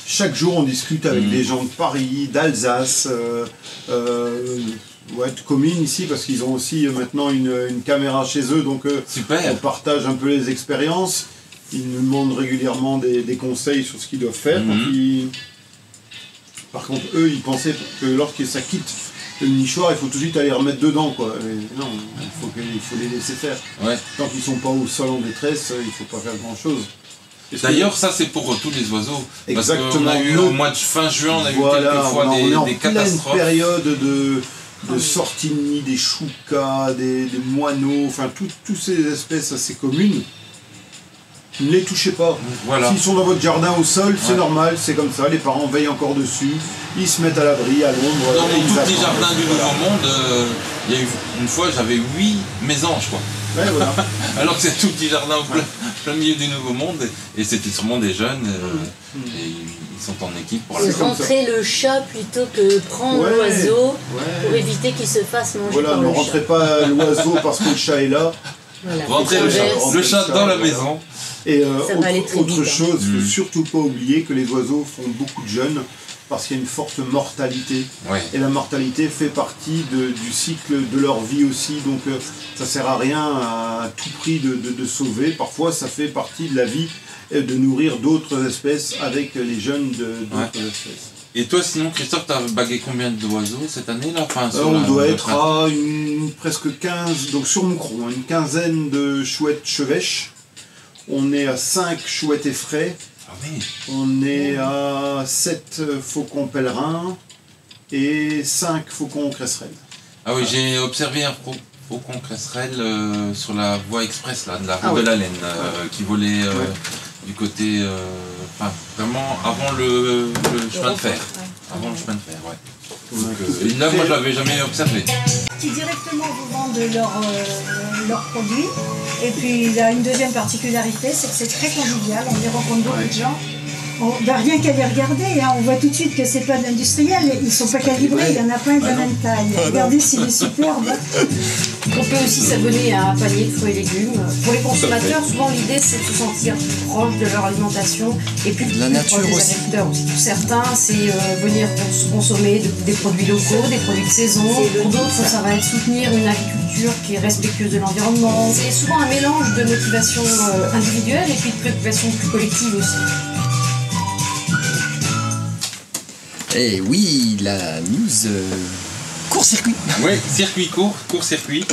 chaque jour on discute avec des gens de Paris, d'Alsace, de communes ici, parce qu'ils ont aussi maintenant une caméra chez eux, donc on partage un peu les expériences. Ils nous demandent régulièrement des conseils sur ce qu'ils doivent faire. Par contre, eux, ils pensaient que lorsque ça quitte le nichoir, il faut tout de suite aller remettre dedans, quoi. Et non, il faut les laisser faire. Ouais. Tant qu'ils sont pas au sol en détresse, il faut pas faire grand-chose. D'ailleurs, ça c'est pour tous les oiseaux. Exactement. Parce qu'on a eu au mois de fin juin, on a eu quelques fois des catastrophes. On est en pleine période de sortie de nid, des choucas, des moineaux, toutes ces espèces assez communes. Ne les touchez pas. Voilà. S'ils sont dans votre jardin au sol, c'est normal, c'est comme ça, les parents veillent encore dessus, ils se mettent à l'abri, à l'ombre. Dans mon tout petit jardin du Nouveau Monde, il y a eu une fois, j'avais 8 mésanges, quoi. Ouais, voilà. Alors que c'est tout petit jardin au plein milieu du Nouveau Monde, et c'était sûrement des jeunes, et ils sont en équipe pour la rentrer le chat plutôt que prendre l'oiseau pour éviter qu'il se fasse manger par le chat. Voilà, ne rentrez pas l'oiseau parce que le chat est là. Voilà, rentrez le chat dans la maison. Et autre chose, il ne faut surtout pas oublier que les oiseaux font beaucoup de jeunes parce qu'il y a une forte mortalité. Ouais. Et la mortalité fait partie du cycle de leur vie aussi. Donc ça ne sert à rien à tout prix de sauver. Parfois ça fait partie de la vie de nourrir d'autres espèces avec les jeunes d'autres espèces. Et toi sinon Christophe, tu as bagué combien d'oiseaux cette année là? On doit être à presque 15, donc sur Moucron, une quinzaine de chouettes chevêches. On est à 5 chouettes effraies. Ah oui. On est à 7 faucons pèlerins et 5 faucons cresserelles. Ah oui, j'ai observé un faucon cresserelle sur la voie express là, de la route de la Laine, qui volait du côté, vraiment avant le chemin de fer. Avant le chemin de fer, ouais. Donc, là, moi, je l'avais jamais observé. Qui directement vous vendent leurs produits. Et puis, il a une deuxième particularité, c'est que c'est très convivial. On y rencontre beaucoup de gens. Rien qu'à les regarder, hein, on voit tout de suite que c'est pas de l'industriel, ils ne sont pas calibrés, il y en a plein de la même taille. Regardez s'il est superbe. On peut aussi s'abonner à un panier de fruits et légumes. Pour les consommateurs, souvent l'idée c'est de se sentir proche de leur alimentation et puis la nature proche des aussi. agriculteurs aussi. Pour certains, c'est venir consommer des produits locaux, des produits de saison. Pour d'autres, ça va être soutenir une agriculture qui est respectueuse de l'environnement. C'est souvent un mélange de motivation individuelle et puis de préoccupation plus collective aussi. Et oui, la news court-circuit. Oui, court-circuit.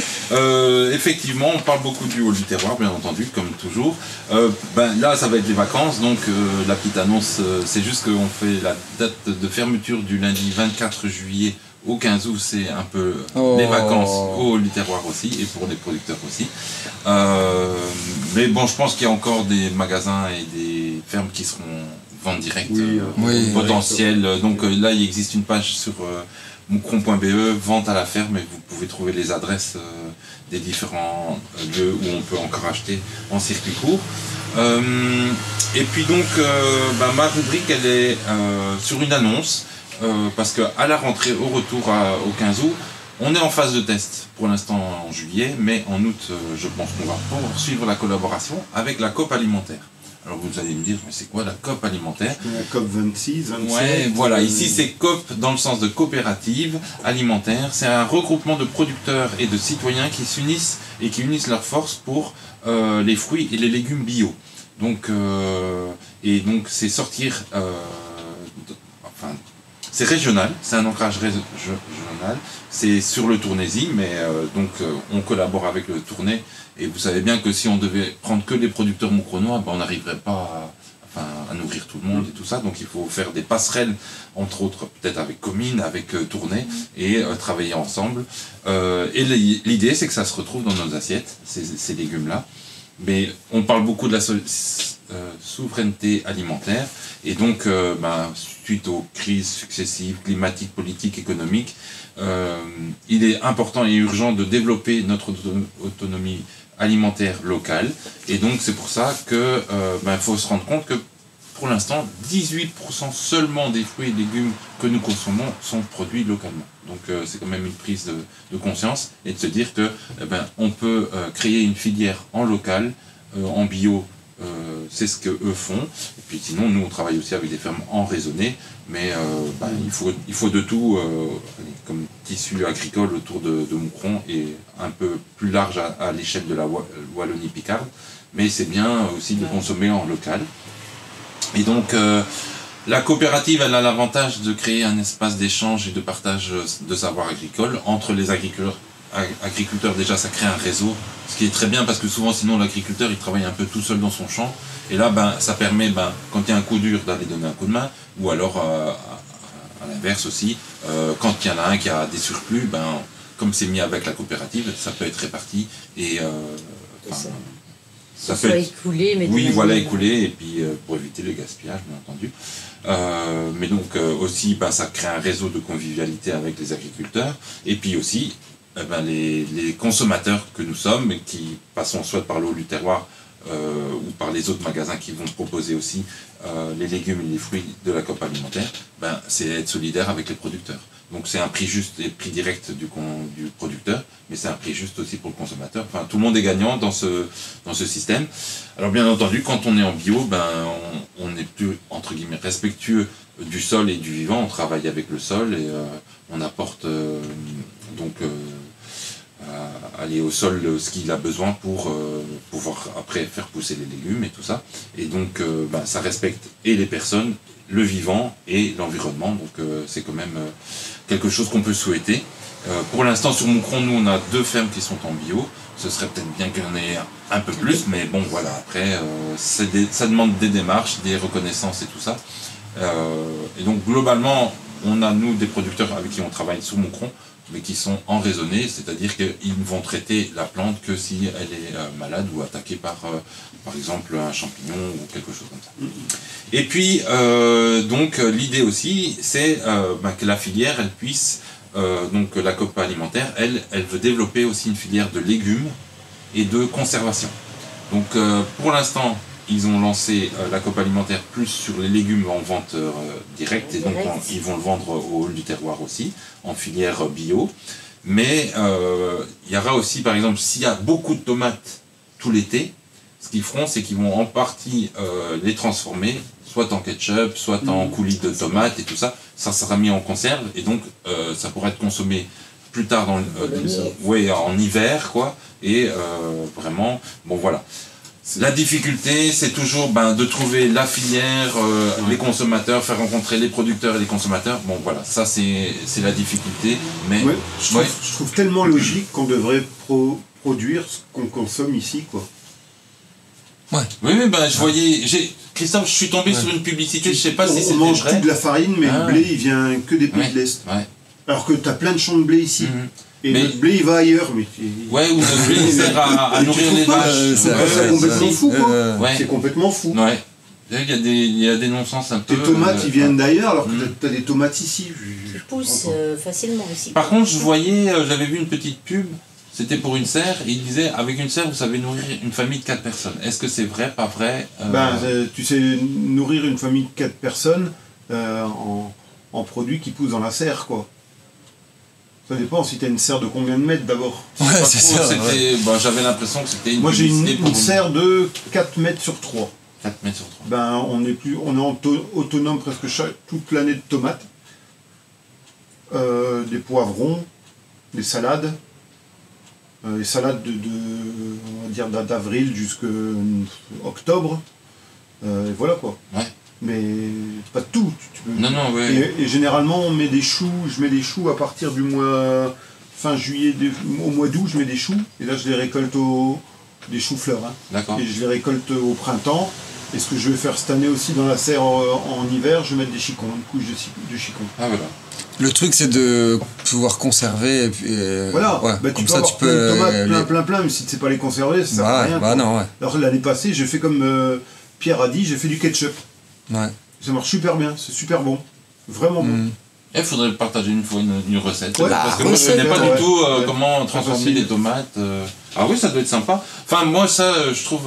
Effectivement, on parle beaucoup du hall du terroir, bien entendu, comme toujours. Là, ça va être les vacances, donc la petite annonce, c'est juste qu'on fait la date de fermeture du lundi 24 juillet au 15 août, c'est un peu les vacances au hall du terroir aussi, et pour les producteurs aussi. Mais bon, je pense qu'il y a encore des magasins et des fermes qui seront vente directe potentielle. Donc là, il existe une page sur moucron.be, vente à la ferme, et vous pouvez trouver les adresses des différents lieux où on peut encore acheter en circuit court. Et puis donc, ma rubrique, elle est sur une annonce, parce qu'à la rentrée, au retour au 15 août, on est en phase de test pour l'instant en juillet, mais en août, je pense qu'on va poursuivre la collaboration avec la Coop alimentaire. Alors vous allez me dire, mais c'est quoi la COP alimentaire? La COP 26, 27. Ouais, voilà, ici c'est COP dans le sens de coopérative alimentaire. C'est un regroupement de producteurs et de citoyens qui s'unissent et qui unissent leurs forces pour les fruits et les légumes bio. Donc, c'est sortir, c'est régional, c'est un ancrage régional, c'est sur le Tournaisis, mais on collabore avec le Tournai. Et vous savez bien que si on devait prendre que les producteurs moucronois, on n'arriverait pas à nourrir tout le monde et tout ça. Donc il faut faire des passerelles, entre autres peut-être avec Comines, avec Tournai, et travailler ensemble. Et l'idée, c'est que ça se retrouve dans nos assiettes, ces légumes-là. Mais on parle beaucoup de la souveraineté alimentaire. Et donc, suite aux crises successives, climatiques, politiques, économiques, il est important et urgent de développer notre autonomie alimentaire locale. Et donc, c'est pour ça que faut se rendre compte que, pour l'instant, 18% seulement des fruits et légumes que nous consommons sont produits localement. Donc, c'est quand même une prise de conscience et de se dire que on peut créer une filière en local, en bio. C'est ce qu'eux font. Et puis sinon, nous, on travaille aussi avec des fermes en raisonnée, mais il faut de tout, comme tissu agricole autour de Moucron et un peu plus large à l'échelle de la Wallonie-Picarde. Mais c'est bien aussi de consommer en local. Et donc, la coopérative, elle a l'avantage de créer un espace d'échange et de partage de savoir agricole entre les agriculteurs. Déjà, ça crée un réseau, ce qui est très bien parce que souvent, sinon, l'agriculteur, il travaille un peu tout seul dans son champ. Et là, ça permet, quand il y a un coup dur, d'aller donner un coup de main, ou alors, à l'inverse aussi, quand il y en a un qui a des surplus, comme c'est mis avec la coopérative, ça peut être réparti et ça peut être écoulé, mais oui, voilà, écoulé, et puis pour éviter le gaspillage, bien entendu. Mais donc aussi, ça crée un réseau de convivialité avec les agriculteurs, et puis aussi les consommateurs que nous sommes, et qui passons soit par le hall du terroir ou par les autres magasins qui vont proposer aussi les légumes et les fruits de la COP alimentaire, c'est être solidaire avec les producteurs. Donc c'est un prix juste et prix direct du producteur, mais c'est un prix juste aussi pour le consommateur. Enfin, tout le monde est gagnant dans ce système. Alors bien entendu, quand on est en bio, on est plus, entre guillemets, respectueux du sol et du vivant. On travaille avec le sol et on apporte aller au sol ce qu'il a besoin pour pouvoir après faire pousser les légumes et tout ça. Et donc ça respecte et les personnes, le vivant et l'environnement. Donc c'est quand même quelque chose qu'on peut souhaiter. Pour l'instant sur Moucron, nous on a 2 fermes qui sont en bio. Ce serait peut-être bien qu'il y en ait un peu plus, mais bon voilà, après ça demande des démarches, des reconnaissances et tout ça. Et donc globalement, on a nous des producteurs avec qui on travaille sur Moucron, mais qui sont en raisonnée, c'est-à-dire qu'ils ne vont traiter la plante que si elle est malade ou attaquée par exemple un champignon ou quelque chose comme ça. Et puis donc l'idée aussi, c'est que la filière elle puisse donc la coop alimentaire, elle veut développer aussi une filière de légumes et de conservation. Donc pour l'instant, ils ont lancé la coop alimentaire plus sur les légumes en vente directe, et donc ils vont le vendre au hall du terroir aussi, en filière bio. Mais il y aura aussi, par exemple, s'il y a beaucoup de tomates tout l'été, ce qu'ils feront, c'est qu'ils vont en partie les transformer, soit en ketchup, soit en coulis de tomates et tout ça. Ça sera mis en conserve, et donc ça pourra être consommé plus tard dans en hiver, quoi. Et vraiment, bon voilà. La difficulté, c'est toujours de trouver la filière, les consommateurs, faire rencontrer les producteurs et les consommateurs. Bon voilà, ça c'est la difficulté. Mais je trouve tellement logique qu'on devrait produire ce qu'on consomme ici, quoi. Ouais. Oui, je voyais, Christophe, je suis tombé sur une publicité, je sais pas si c'était vrai. On mange plus de la farine, mais le blé, il vient que des pays de l'Est. Ouais. Alors que tu as plein de champs de blé ici. Et le blé, il va ailleurs. Mais ouais, ou le blé, il sert à nourrir les vaches. C'est complètement fou, quoi. C'est complètement fou. Ouais. Il y a des non-sens un peu. Les tomates, ils viennent d'ailleurs, alors que tu as des tomates ici. Qui poussent facilement ici. Par contre, j'avais vu une petite pub, c'était pour une serre, et il disait, avec une serre, vous savez nourrir une famille de 4 personnes. Est-ce que c'est vrai, pas vrai tu sais nourrir une famille de 4 personnes en produits qui poussent dans la serre, quoi. Ça dépend si tu as une serre de combien de mètres d'abord. Ouais, c'est ça. J'avais l'impression que c'était une Moi j'ai une serre de 4 mètres sur 3. 4 mètres sur 3. On est autonome presque toute l'année de tomates, des poivrons, des salades. Les salades on va dire d'avril jusqu'à octobre. Et voilà quoi. Ouais. Mais pas tout. Et généralement on met des choux, je mets des choux à partir du mois fin juillet, au mois d'août je mets des choux, et là je les récolte des choux-fleurs. Et je les récolte au printemps. Et ce que je vais faire cette année aussi dans la serre en hiver, je vais mettre des chicons, une couche de chicons. Ah voilà. Le truc c'est de pouvoir conserver et puis voilà, comme ça tu peux tomates plein, mais si tu ne sais pas les conserver, ça sert à rien. Non, alors l'année passée, j'ai fait comme Pierre a dit, j'ai fait du ketchup. Ouais. Ça marche super bien, c'est super bon. Vraiment bon. Il faudrait partager une fois une recette. Parce que moi je ne connais pas du tout comment transformer des tomates. Ah oui, ça doit être sympa. Enfin moi ça je trouve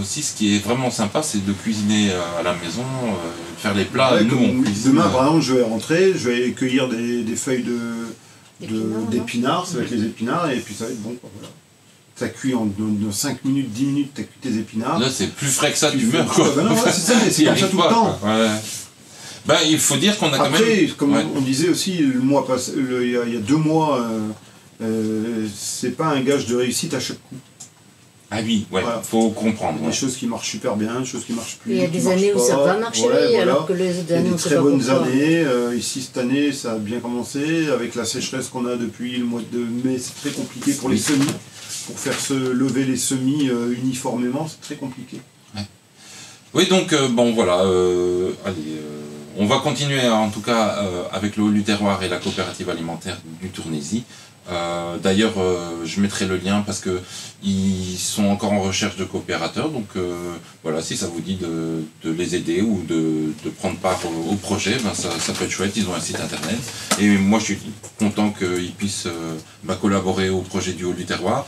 aussi ce qui est vraiment sympa, c'est de cuisiner à la maison, faire les plats. Nous on cuisine. Demain par exemple je vais rentrer, je vais cueillir des feuilles d'épinards, ça va être les épinards, et puis ça va être bon. Voilà. Ça cuit en 5 minutes, 10 minutes, tu as cuit tes épinards. Là c'est plus frais que ça, tu meurs quoi. Non, c'est ça, c'est comme ça tout le temps. Il faut dire qu'on a quand même... Après, comme on disait aussi, le mois passé, il y a 2 mois, c'est pas un gage de réussite à chaque coup. Ah oui, voilà. Faut comprendre. Il y a des choses qui marchent super bien, des choses qui marchent plus. Il y a des années où ça va marcher, alors que les autres années, on sait pas pourquoi. Il y a des très bonnes années. Ici, cette année, ça a bien commencé. Avec la sécheresse qu'on a depuis le mois de mai, c'est très compliqué pour les semis. Pour faire se lever les semis uniformément, c'est très compliqué. Ouais. Oui, donc, bon, voilà. On va continuer, en tout cas, avec le Hall du Terroir et la coopérative alimentaire du Tournaisis. D'ailleurs, je mettrai le lien parce que ils sont encore en recherche de coopérateurs, donc voilà, si ça vous dit de les aider ou de prendre part au projet, ça peut être chouette. Ils ont un site internet et moi je suis content qu'ils puissent collaborer au projet du Hall du Terroir.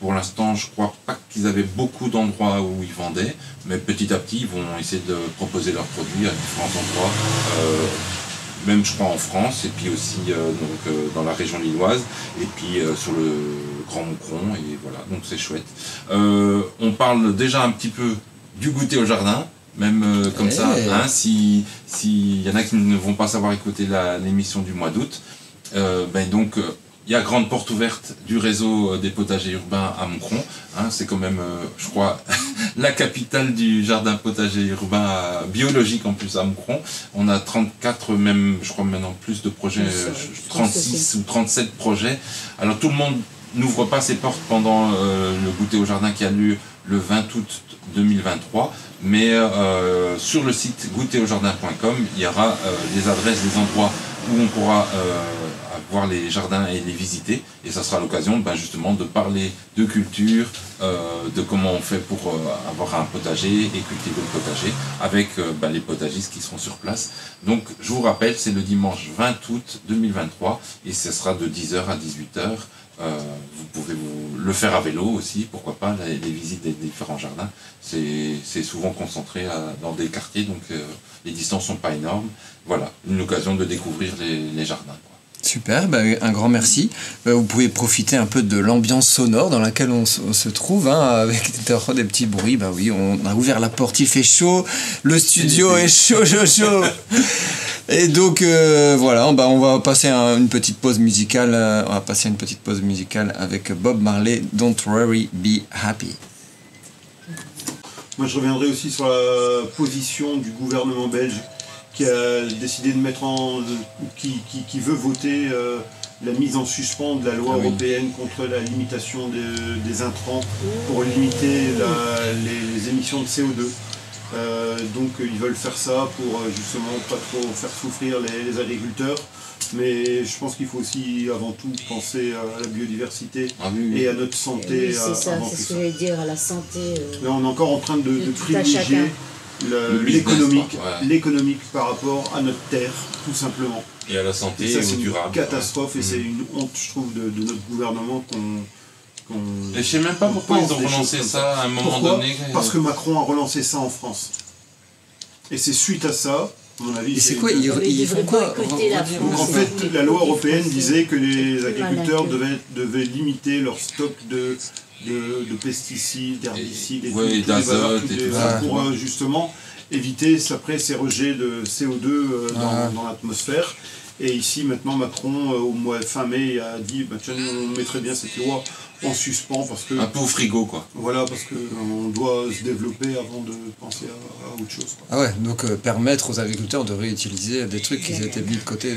Pour l'instant, je crois pas qu'ils avaient beaucoup d'endroits où ils vendaient, mais petit à petit ils vont essayer de proposer leurs produits à différents endroits. Même je crois en France, et puis aussi dans la région lilloise, et puis sur le Grand Moucron, et voilà, donc c'est chouette. On parle déjà un petit peu du goûter au jardin, même comme ça, s'il y en a qui ne vont pas savoir écouter l'émission du mois d'août, donc il y a grande porte ouverte du réseau des potagers urbains à Moucron. C'est quand même, je crois, la capitale du jardin potager urbain biologique en plus à Moucron. On a 34, même, je crois maintenant plus de projets, 36 ou 37 projets. Alors tout le monde n'ouvre pas ses portes pendant le goûter au jardin qui a lieu le 20 août 2023. Mais sur le site goûteraujardin.com, il y aura des adresses, des endroits où on pourra voir les jardins et les visiter. Et ça sera l'occasion justement de parler de culture, de comment on fait pour avoir un potager et cultiver le potager avec les potagistes qui seront sur place. Donc je vous rappelle, c'est le dimanche 20 août 2023 et ce sera de 10h à 18h. Vous pouvez le faire à vélo aussi, pourquoi pas, les visites des différents jardins. C'est souvent concentré dans des quartiers, donc les distances sont pas énormes. Voilà, une occasion de découvrir les jardins, quoi. Super, un grand merci. Vous pouvez profiter un peu de l'ambiance sonore dans laquelle on se trouve, avec des petits bruits. Oui, on a ouvert la porte, il fait chaud, le studio est chaud. Et donc voilà, on va passer une petite pause musicale. Avec Bob Marley, Don't Worry, Be Happy. Moi, je reviendrai aussi sur la position du gouvernement belge qui a décidé de mettre qui veut voter la mise en suspens de la loi européenne contre la limitation des intrants pour limiter les émissions de CO2. Donc ils veulent faire ça pour justement pas trop faire souffrir les agriculteurs. Mais je pense qu'il faut aussi avant tout penser à la biodiversité et à notre santé. Oui, c'est ça, c'est ce que je voulais dire, à la santé. Là, on est encore en train de privilégier l'économique par rapport à notre terre, tout simplement. Et à la santé et au durable. C'est une catastrophe et c'est une honte, je trouve, de notre gouvernement Et je sais même pas pourquoi ils ont relancé ça à un moment donné. Parce que Macron a relancé ça en France. Et c'est suite à ça, à mon avis. Et c'est quoi ils font quoi? Donc en fait, la loi européenne disait que les agriculteurs devaient limiter leur stock de pesticides, d'herbicides et d'azote pour justement éviter après ces rejets de CO2 dans l'atmosphère. Et ici maintenant Macron au mois fin mai a dit tiens, on mettrait bien cette loi en suspens parce que un peu au frigo quoi. Voilà, parce que on doit se développer avant de penser à autre chose, quoi. Ah ouais, donc permettre aux agriculteurs de réutiliser des trucs qui étaient mis de côté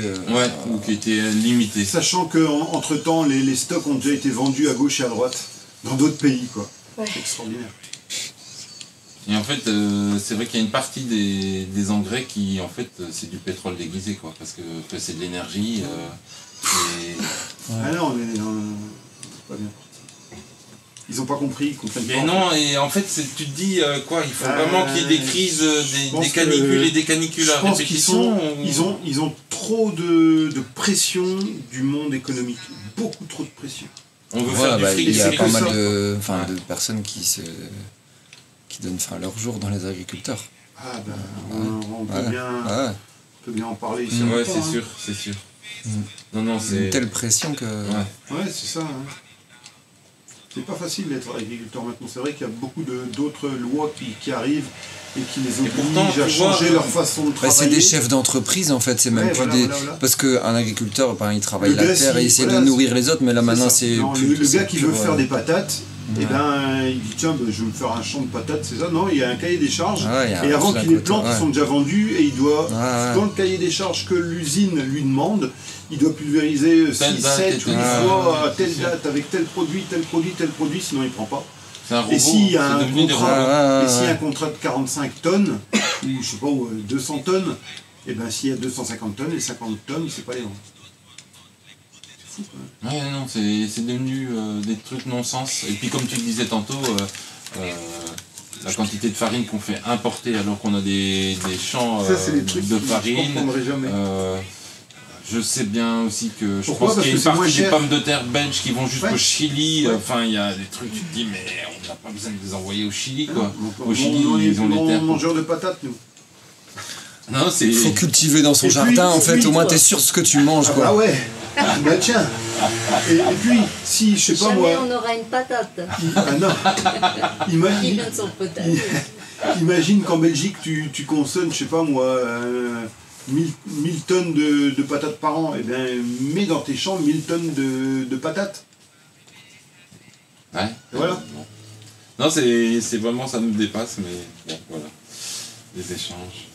ou qui étaient limités. Sachant que entre temps les stocks ont déjà été vendus à gauche et à droite dans d'autres pays, quoi. C'est extraordinaire. Et en fait, c'est vrai qu'il y a une partie des engrais qui, en fait, c'est du pétrole déguisé, quoi, parce que c'est de l'énergie. Ah non, mais pas bien parti. Ils n'ont pas compris, ils comprennent pas. Mais non, et en fait, tu te dis, il faut vraiment qu'il y ait des crises, des canicules et des canicules à répétition. Ils ont trop de pression du monde économique, beaucoup trop de pression. On veut faire du fric. Il y a pas mal de personnes qui donnent leur jour dans les agriculteurs. Ah on peut bien en parler ici. Ouais, c'est sûr. Non, c'est une telle pression que... Ouais, c'est ça. C'est pas facile d'être agriculteur maintenant. C'est vrai qu'il y a beaucoup d'autres lois qui arrivent et qui les obligent à changer leur façon de travailler. C'est des chefs d'entreprise en fait, c'est même plus des... Parce qu'un agriculteur, il travaille la terre et il essaie de nourrir les autres, mais là maintenant c'est... Le gars qui veut faire des patates, il dit tiens, je vais me faire un champ de patates, c'est ça. Non, il y a un cahier des charges, et avant qu'il les plante, ils sont déjà vendus, et il doit, dans le cahier des charges que l'usine lui demande, il doit pulvériser 6, 7, 8 fois à telle date, avec tel produit, sinon il ne prend pas. Et s'il y a un contrat de 45 tonnes, ou je sais pas, 200 tonnes, et bien s'il y a 250 tonnes, les 50 tonnes, il ne sait pas les vendre. C'est fou quand même. Ouais, non, c'est devenu des trucs non-sens. Et puis comme tu le disais tantôt, la quantité de farine qu'on fait importer alors qu'on a des champs de farine. Je sais bien aussi que je pense qu'il y a une partie des pommes de terre belges qui vont jusqu'au Chili. Enfin, il y a des trucs, tu te dis, mais on n'a pas besoin de les envoyer au Chili, quoi. Au Chili, ils ont les terres. Mangeurs de patates, nous. Non, c'est... Faut cultiver dans son jardin, en fait, au moins t'es sûr de ce que tu manges, quoi. Ah ouais. Bah tiens. Et puis, si, je sais pas moi... Jamais on aura une patate. Ah non. Il vient de son potager. Imagine qu'en Belgique, tu consommes, je sais pas moi... 1000 tonnes de patates par an, et bien mets dans tes champs 1000 tonnes de patates. Ouais. Voilà. Non, c'est vraiment, ça nous dépasse, mais bon, voilà. Des échanges.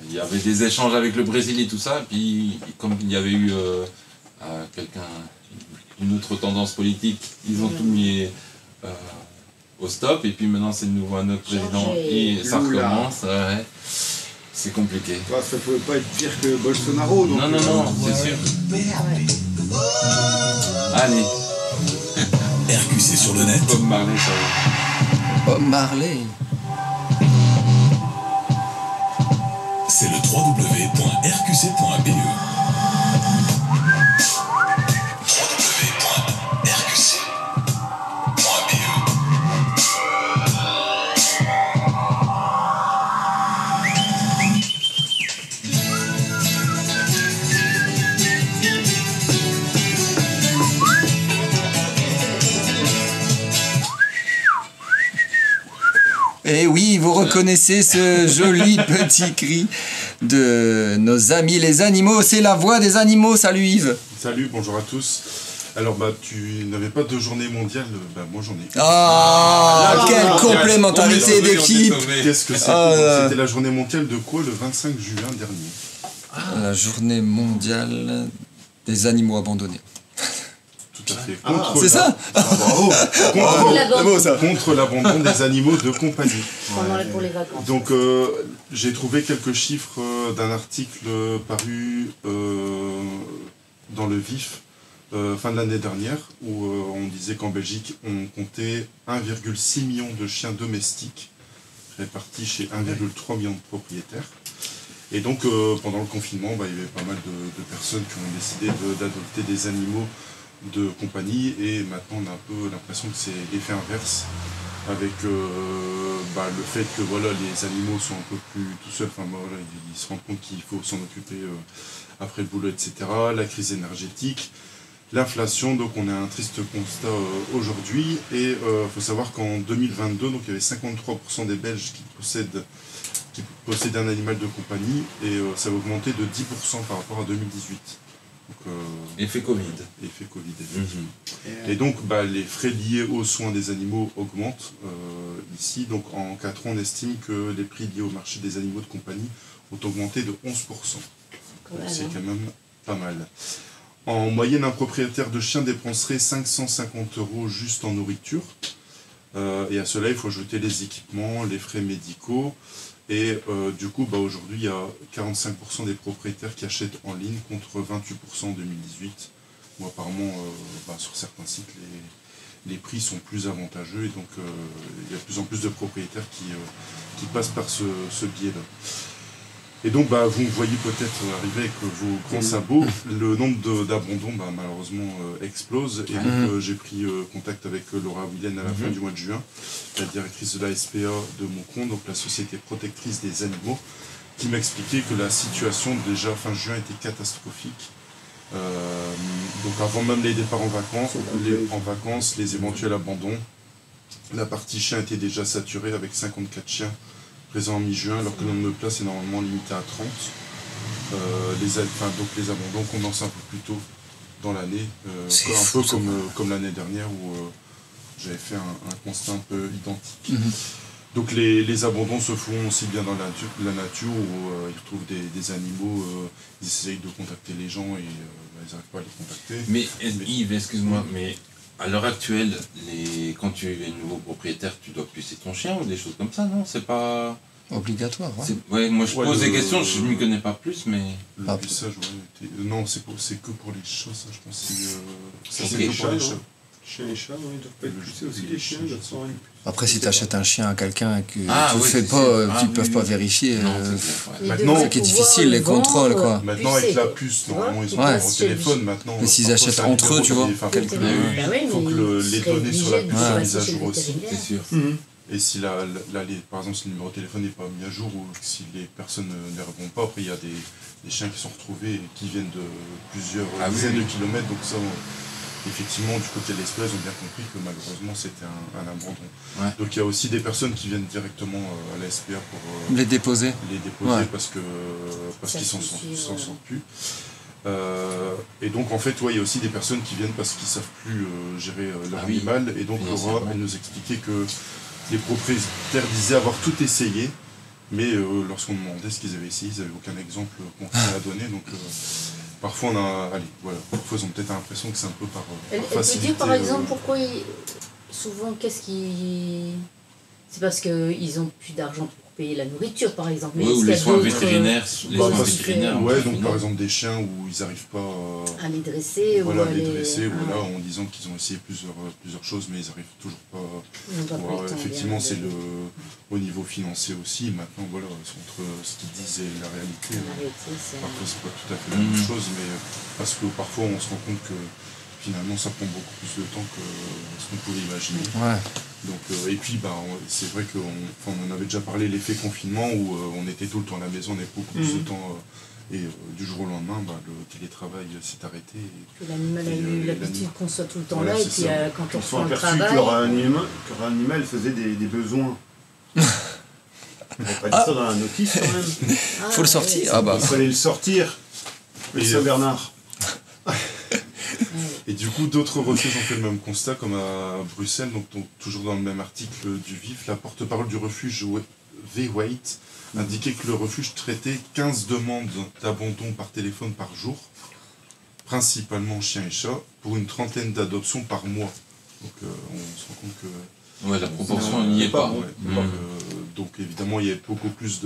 Il y avait des échanges avec le Brésil et tout ça, puis comme il y avait eu une autre tendance politique, ils ont tout mis au stop, et puis maintenant c'est de nouveau un autre président, et ça Lula. recommence. Ouais. C'est compliqué. Ça pouvait pas être pire que Bolsonaro. Donc Non, c'est sûr. Allez. RQC sur le net. Bob Marley, ça va. Bob Marley. C'est le www.rqc.be. Et oui, vous reconnaissez ce joli petit cri de nos amis les animaux. C'est la voix des animaux. Salut Yves. Salut, bonjour à tous. Alors tu n'avais pas de journée mondiale, moi j'en ai. Ah, quelle complémentarité d'équipe. Qu'est-ce que c'était C'était la journée mondiale de quoi le 25 juin dernier? La journée mondiale des animaux abandonnés. Tout à fait. C'est ça. Bravo. Contre Contre l'abandon des animaux de compagnie. pour les vacances. Donc j'ai trouvé quelques chiffres d'un article paru dans Le Vif fin de l'année dernière où on disait qu'en Belgique on comptait 1,6 million de chiens domestiques répartis chez 1,3 million de propriétaires. Et donc pendant le confinement, il y avait pas mal de personnes qui ont décidé d'adopter des animaux de compagnie, et maintenant on a un peu l'impression que c'est l'effet inverse avec le fait que les animaux sont un peu plus tout seuls, ils se rendent compte qu'il faut s'en occuper après le boulot, etc. La crise énergétique, l'inflation, donc on a un triste constat aujourd'hui, et il faut savoir qu'en 2022, donc il y avait 53% des Belges qui possédaient un animal de compagnie, et ça a augmenté de 10% par rapport à 2018. Donc, effet Covid. Effet Covid, effectivement. Et donc, les frais liés aux soins des animaux augmentent ici. Donc, en 4 ans, on estime que les prix liés au marché des animaux de compagnie ont augmenté de 11%. C'est quand même pas mal. En moyenne, un propriétaire de chien dépenserait 550 € juste en nourriture. Et à cela, il faut ajouter les équipements, les frais médicaux. Et du coup, aujourd'hui, il y a 45% des propriétaires qui achètent en ligne contre 28% en 2018. Où apparemment, sur certains sites, les prix sont plus avantageux. Et donc, il y a de plus en plus de propriétaires qui passent par ce biais-là. Et donc, vous voyez peut-être arriver avec vos grands sabots, le nombre d'abandons, malheureusement, explose. Et donc, j'ai pris contact avec Laura Willen à la fin du mois de juin, la directrice de la SPA de Moncon, donc la Société protectrice des animaux, qui m'expliquait que la situation, déjà fin juin, était catastrophique. Donc, avant même les départs en vacances, les éventuels abandons, la partie chien était déjà saturée avec 54 chiens présent en mi-juin, alors que le nombre de places est normalement limité à 30. Donc les abandons commencent un peu plus tôt dans l'année, un peu comme l'année dernière où j'avais fait un constat un peu identique. Donc les abandons se font aussi bien dans la nature où ils retrouvent des animaux, ils essayent de contacter les gens et ils n'arrivent pas à les contacter. Mais Yves, excuse-moi, mais à l'heure actuelle, quand tu es nouveau propriétaire, tu dois pucer ton chien ou des choses comme ça, non? C'est pas obligatoire. Moi je pose des questions, je ne m'y connais pas plus, mais... Le puçage, non, c'est que pour les chats, ça, je pense. C'est que pour les chats. Chez les chats, ils doivent pas être pucés aussi, les chiens, ils doivent s'en rendre. Après, si tu achètes un chien à quelqu'un et que tu le fais pas, ils peuvent pas vérifier. Maintenant, c'est difficile, les contrôles, quoi. Maintenant, avec la puce, normalement, ils ont leur téléphone. Maintenant, mais s'ils achètent entre eux, tu vois. Il faut que les données sur la puce soient mises à jour aussi. C'est sûr. Et si par exemple, si le numéro de téléphone n'est pas mis à jour ou si les personnes ne répondent pas, après il y a des chiens qui sont retrouvés et qui viennent de plusieurs dizaines de kilomètres. Donc ça, effectivement, du côté de l'espèce, ils ont bien compris que malheureusement c'était un abandon. Donc il y a aussi des personnes qui viennent directement à la SPA pour les déposer. Parce qu'ils s'en sortent plus. Et donc en fait, il y a aussi des personnes qui viennent parce qu'ils ne savent plus gérer leur animal. Et donc Laura, elle nous expliquait que les propriétaires disaient avoir tout essayé, mais lorsqu'on demandait ce qu'ils avaient essayé, ils n'avaient aucun exemple concret à donner. Donc parfois parfois ils ont peut-être l'impression que c'est un peu par facilité. Elle peut dire par exemple pourquoi souvent, qu'est-ce qui... C'est parce qu'ils ont plus d'argent pour payer la nourriture, par exemple. Mais ou les soins vétérinaires. Ouais, donc par exemple des chiens où ils n'arrivent pas à les dresser. Voilà, ou à les dresser, voilà, en disant qu'ils ont essayé plusieurs choses, mais ils n'arrivent toujours pas. Effectivement, c'est au niveau financier aussi. Maintenant, voilà, entre ce qu'ils disent et la réalité, parfois c'est pas tout à fait la même chose, mais parce que parfois on se rend compte que finalement ça prend beaucoup plus de temps que ce qu'on pouvait imaginer. Ouais. Donc, et puis c'est vrai qu'on en avait déjà parlé, l'effet confinement où on était tout le temps à la maison, on avait beaucoup plus de temps et du jour au lendemain le télétravail s'est arrêté. Que l'animal a eu l'habitude qu'on soit tout le temps là et puis quand on se fait le travail... que leur animal faisait des besoins. On va pas dire ça dans la notice quand même. Faut le sortir. Il fallait le sortir. Et Saint-Bernard. Et du coup, d'autres refuges ont fait le même constat, comme à Bruxelles, donc toujours dans le même article du VIF, la porte-parole du refuge V-Wait indiquait que le refuge traitait 15 demandes d'abandon par téléphone par jour, principalement chiens et chats, pour une trentaine d'adoptions par mois. Donc on se rend compte que... Ouais, la proportion n'y est pas. Donc évidemment, il y a beaucoup plus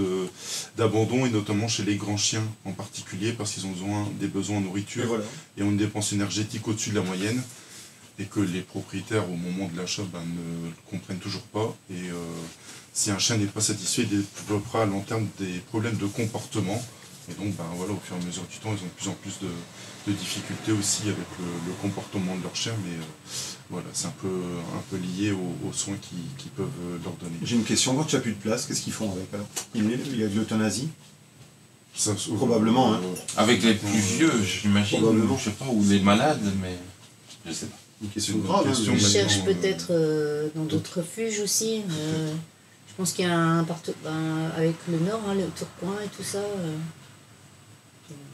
d'abandon, et notamment chez les grands chiens en particulier, parce qu'ils ont des besoins en nourriture et ont une dépense énergétique au-dessus de la moyenne, et que les propriétaires, au moment de l'achat, ne le comprennent toujours pas. Et si un chien n'est pas satisfait, il développera à long terme des problèmes de comportement. Et donc, voilà, au fur et à mesure du temps, ils ont de plus en plus de difficultés aussi avec le comportement de leur chien, mais voilà, c'est un peu lié aux soins qu'ils peuvent leur donner. J'ai une question, quand tu n'as plus de place, qu'est-ce qu'ils font avec alors? Il y a de l'euthanasie? Probablement. Hein. Avec les plus vieux, j'imagine, je sais pas, ou les malades, mais je sais pas. Une question grave. Ils cherchent peut-être dans d'autres refuges aussi. Je pense qu'il y a un avec le Nord, le Tourcoing et tout ça.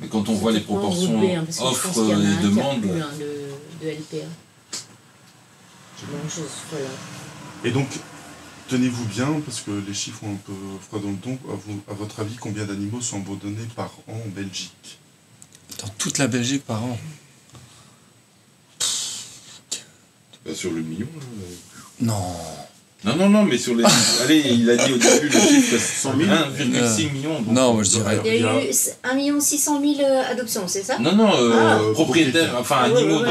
Mais quand on voit les proportions offres et demandes... de LPA. Voilà. Et donc, tenez-vous bien, parce que les chiffres ont un peu froid dans le dos. À votre avis, combien d'animaux sont abandonnés par an en Belgique? Dans toute la Belgique par an? Sur le million. Non. Non, mais sur les... Allez, il a dit au début le chiffre 1,6 million. Donc non, moi je dirais... Il y a eu 1 600 000 adoptions, c'est ça? Non, propriétaires, enfin animaux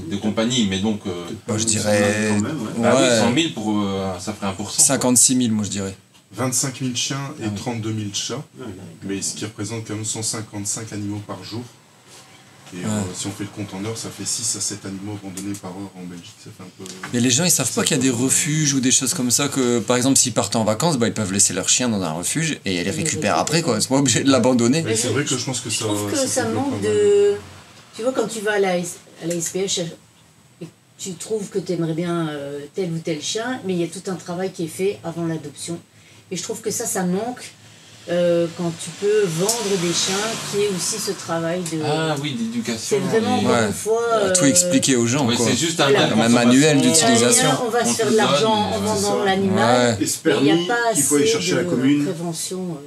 de compagnie, mais donc... je dirais... 100 000, ça ferait 1%. 56 000, moi je dirais. 25 000 chiens et 32 000 chats, mais ce qui représente quand même 155 animaux par jour. Et si on fait le compte en heure, ça fait 6 à 7 animaux abandonnés par heure en Belgique. Ça fait un peu... Mais les gens, ils savent pas qu'il y a des refuges ou des choses comme ça, que par exemple, s'ils partent en vacances, ils peuvent laisser leurs chiens dans un refuge et les récupèrent après, quoi. Ils sont pas obligés de l'abandonner. Mais c'est vrai que je pense que ça... Je trouve que ça manque de... Tu vois, quand tu vas à la SPH et tu trouves que tu aimerais bien tel ou tel chien, mais il y a tout un travail qui est fait avant l'adoption. Et je trouve que ça manque. Quand tu peux vendre des chiens, qui est aussi ce travail de... Ah oui, d'éducation. C'est vraiment une fois... tout expliquer aux gens, quoi. C'est juste un manuel d'utilisation. On va se faire de l'argent en vendant l'animal. Et ce permis qu'il faut aller chercher à la commune. Prévention.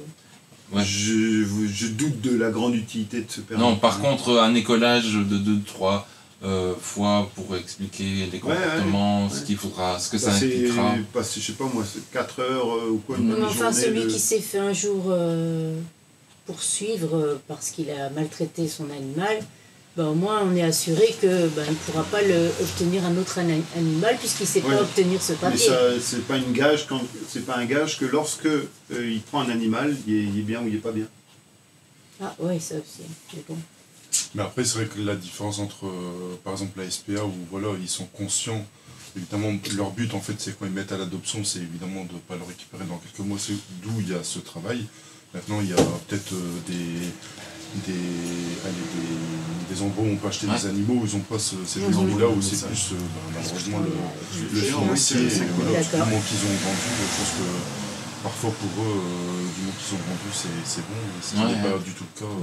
Je doute de la grande utilité de ce permis. Non, par contre, un écolage de 2-3 fois pour expliquer les comportements, ce qu'il faudra, ce que ça impliquera. Je sais pas moi, c'est 4 heures ou quoi, une journée. Enfin, celui qui s'est fait un jour poursuivre parce qu'il a maltraité son animal, au moins on est assuré qu'il ne pourra pas obtenir un autre animal puisqu'il ne sait pas obtenir ce papier. Mais c'est pas un gage que lorsque il prend un animal, il est bien ou il n'est pas bien. Ah oui, ça aussi, c'est bon. Mais après, c'est vrai que la différence entre, par exemple, la SPA, où voilà, ils sont conscients, évidemment, leur but, en fait, c'est quand ils mettent à l'adoption, c'est évidemment de ne pas le récupérer dans quelques mois, c'est d'où il y a ce travail. Maintenant, il y a peut-être des endroits où on peut acheter des animaux, où ils n'ont pas ces produits-là, où c'est plus, malheureusement, le financier, et du moment qu'ils ont vendu, je pense que parfois pour eux, du moment qu'ils ont vendu, c'est bon, mais ce n'est pas du tout le cas.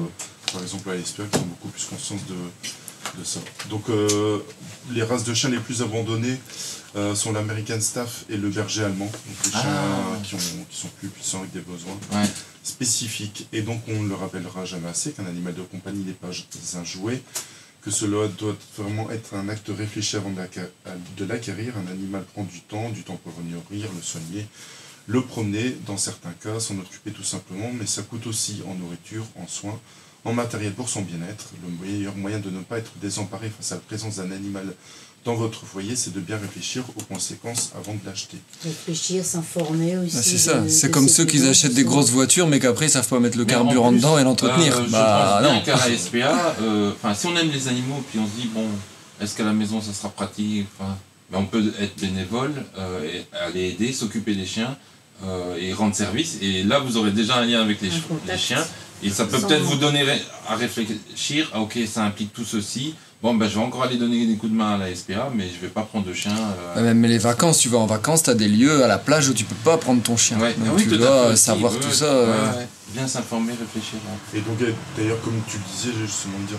Par exemple, à l'SPA, qui ont beaucoup plus conscience de ça. Donc, les races de chiens les plus abandonnées sont l'American Staff et le berger allemand. Donc, les chiens qui sont plus puissants avec des besoins spécifiques. Et donc, on ne le rappellera jamais assez qu'un animal de compagnie n'est pas un jouet, que cela doit vraiment être un acte réfléchi avant de l'acquérir. Un animal prend du temps pour le nourrir, le soigner, le promener, dans certains cas, s'en occuper tout simplement, mais ça coûte aussi en nourriture, en soins, en matériel pour son bien-être. Le meilleur moyen de ne pas être désemparé face à la présence d'un animal dans votre foyer, c'est de bien réfléchir aux conséquences avant de l'acheter. Réfléchir, s'informer aussi. C'est ça, c'est comme ceux qui achètent des grosses voitures mais qu'après ils savent pas mettre le carburant dedans et l'entretenir. Je pense bien qu'à la SPA, si on aime les animaux puis on se dit bon, est-ce qu'à la maison ça sera pratique, on peut être bénévole, et aller aider, s'occuper des chiens et rendre service, et là vous aurez déjà un lien avec les chiens, et ça peut peut-être vous donner à réfléchir, ok ça implique tout ceci. Bon, je vais encore aller donner des coups de main à la SPA, mais je vais pas prendre de chien. Même les vacances, tu vas en vacances, tu as des lieux à la plage où tu peux pas prendre ton chien. Ouais. Donc tu dois savoir tout ça. Bien s'informer, réfléchir. Et donc, d'ailleurs, comme tu le disais, j'ai justement dire,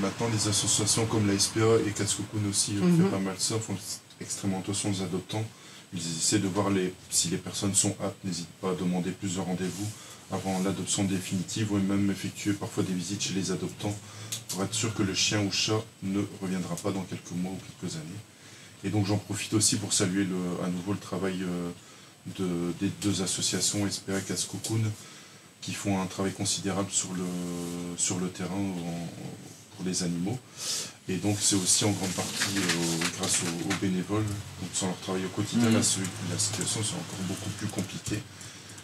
maintenant les associations comme la SPA et Katsukoun aussi fait pas mal ça, font extrêmement attention aux adoptants. Ils essaient de voir si les personnes sont aptes, n'hésitent pas à demander plusieurs rendez-vous avant l'adoption définitive, ou même effectuer parfois des visites chez les adoptants pour être sûr que le chien ou chat ne reviendra pas dans quelques mois ou quelques années. Et donc j'en profite aussi pour saluer à nouveau le travail des deux associations, SPA et Katsukoun, qui font un travail considérable sur le terrain pour les animaux. Et donc c'est aussi en grande partie grâce aux bénévoles. Donc sans leur travail au quotidien, la situation c'est encore beaucoup plus compliquée.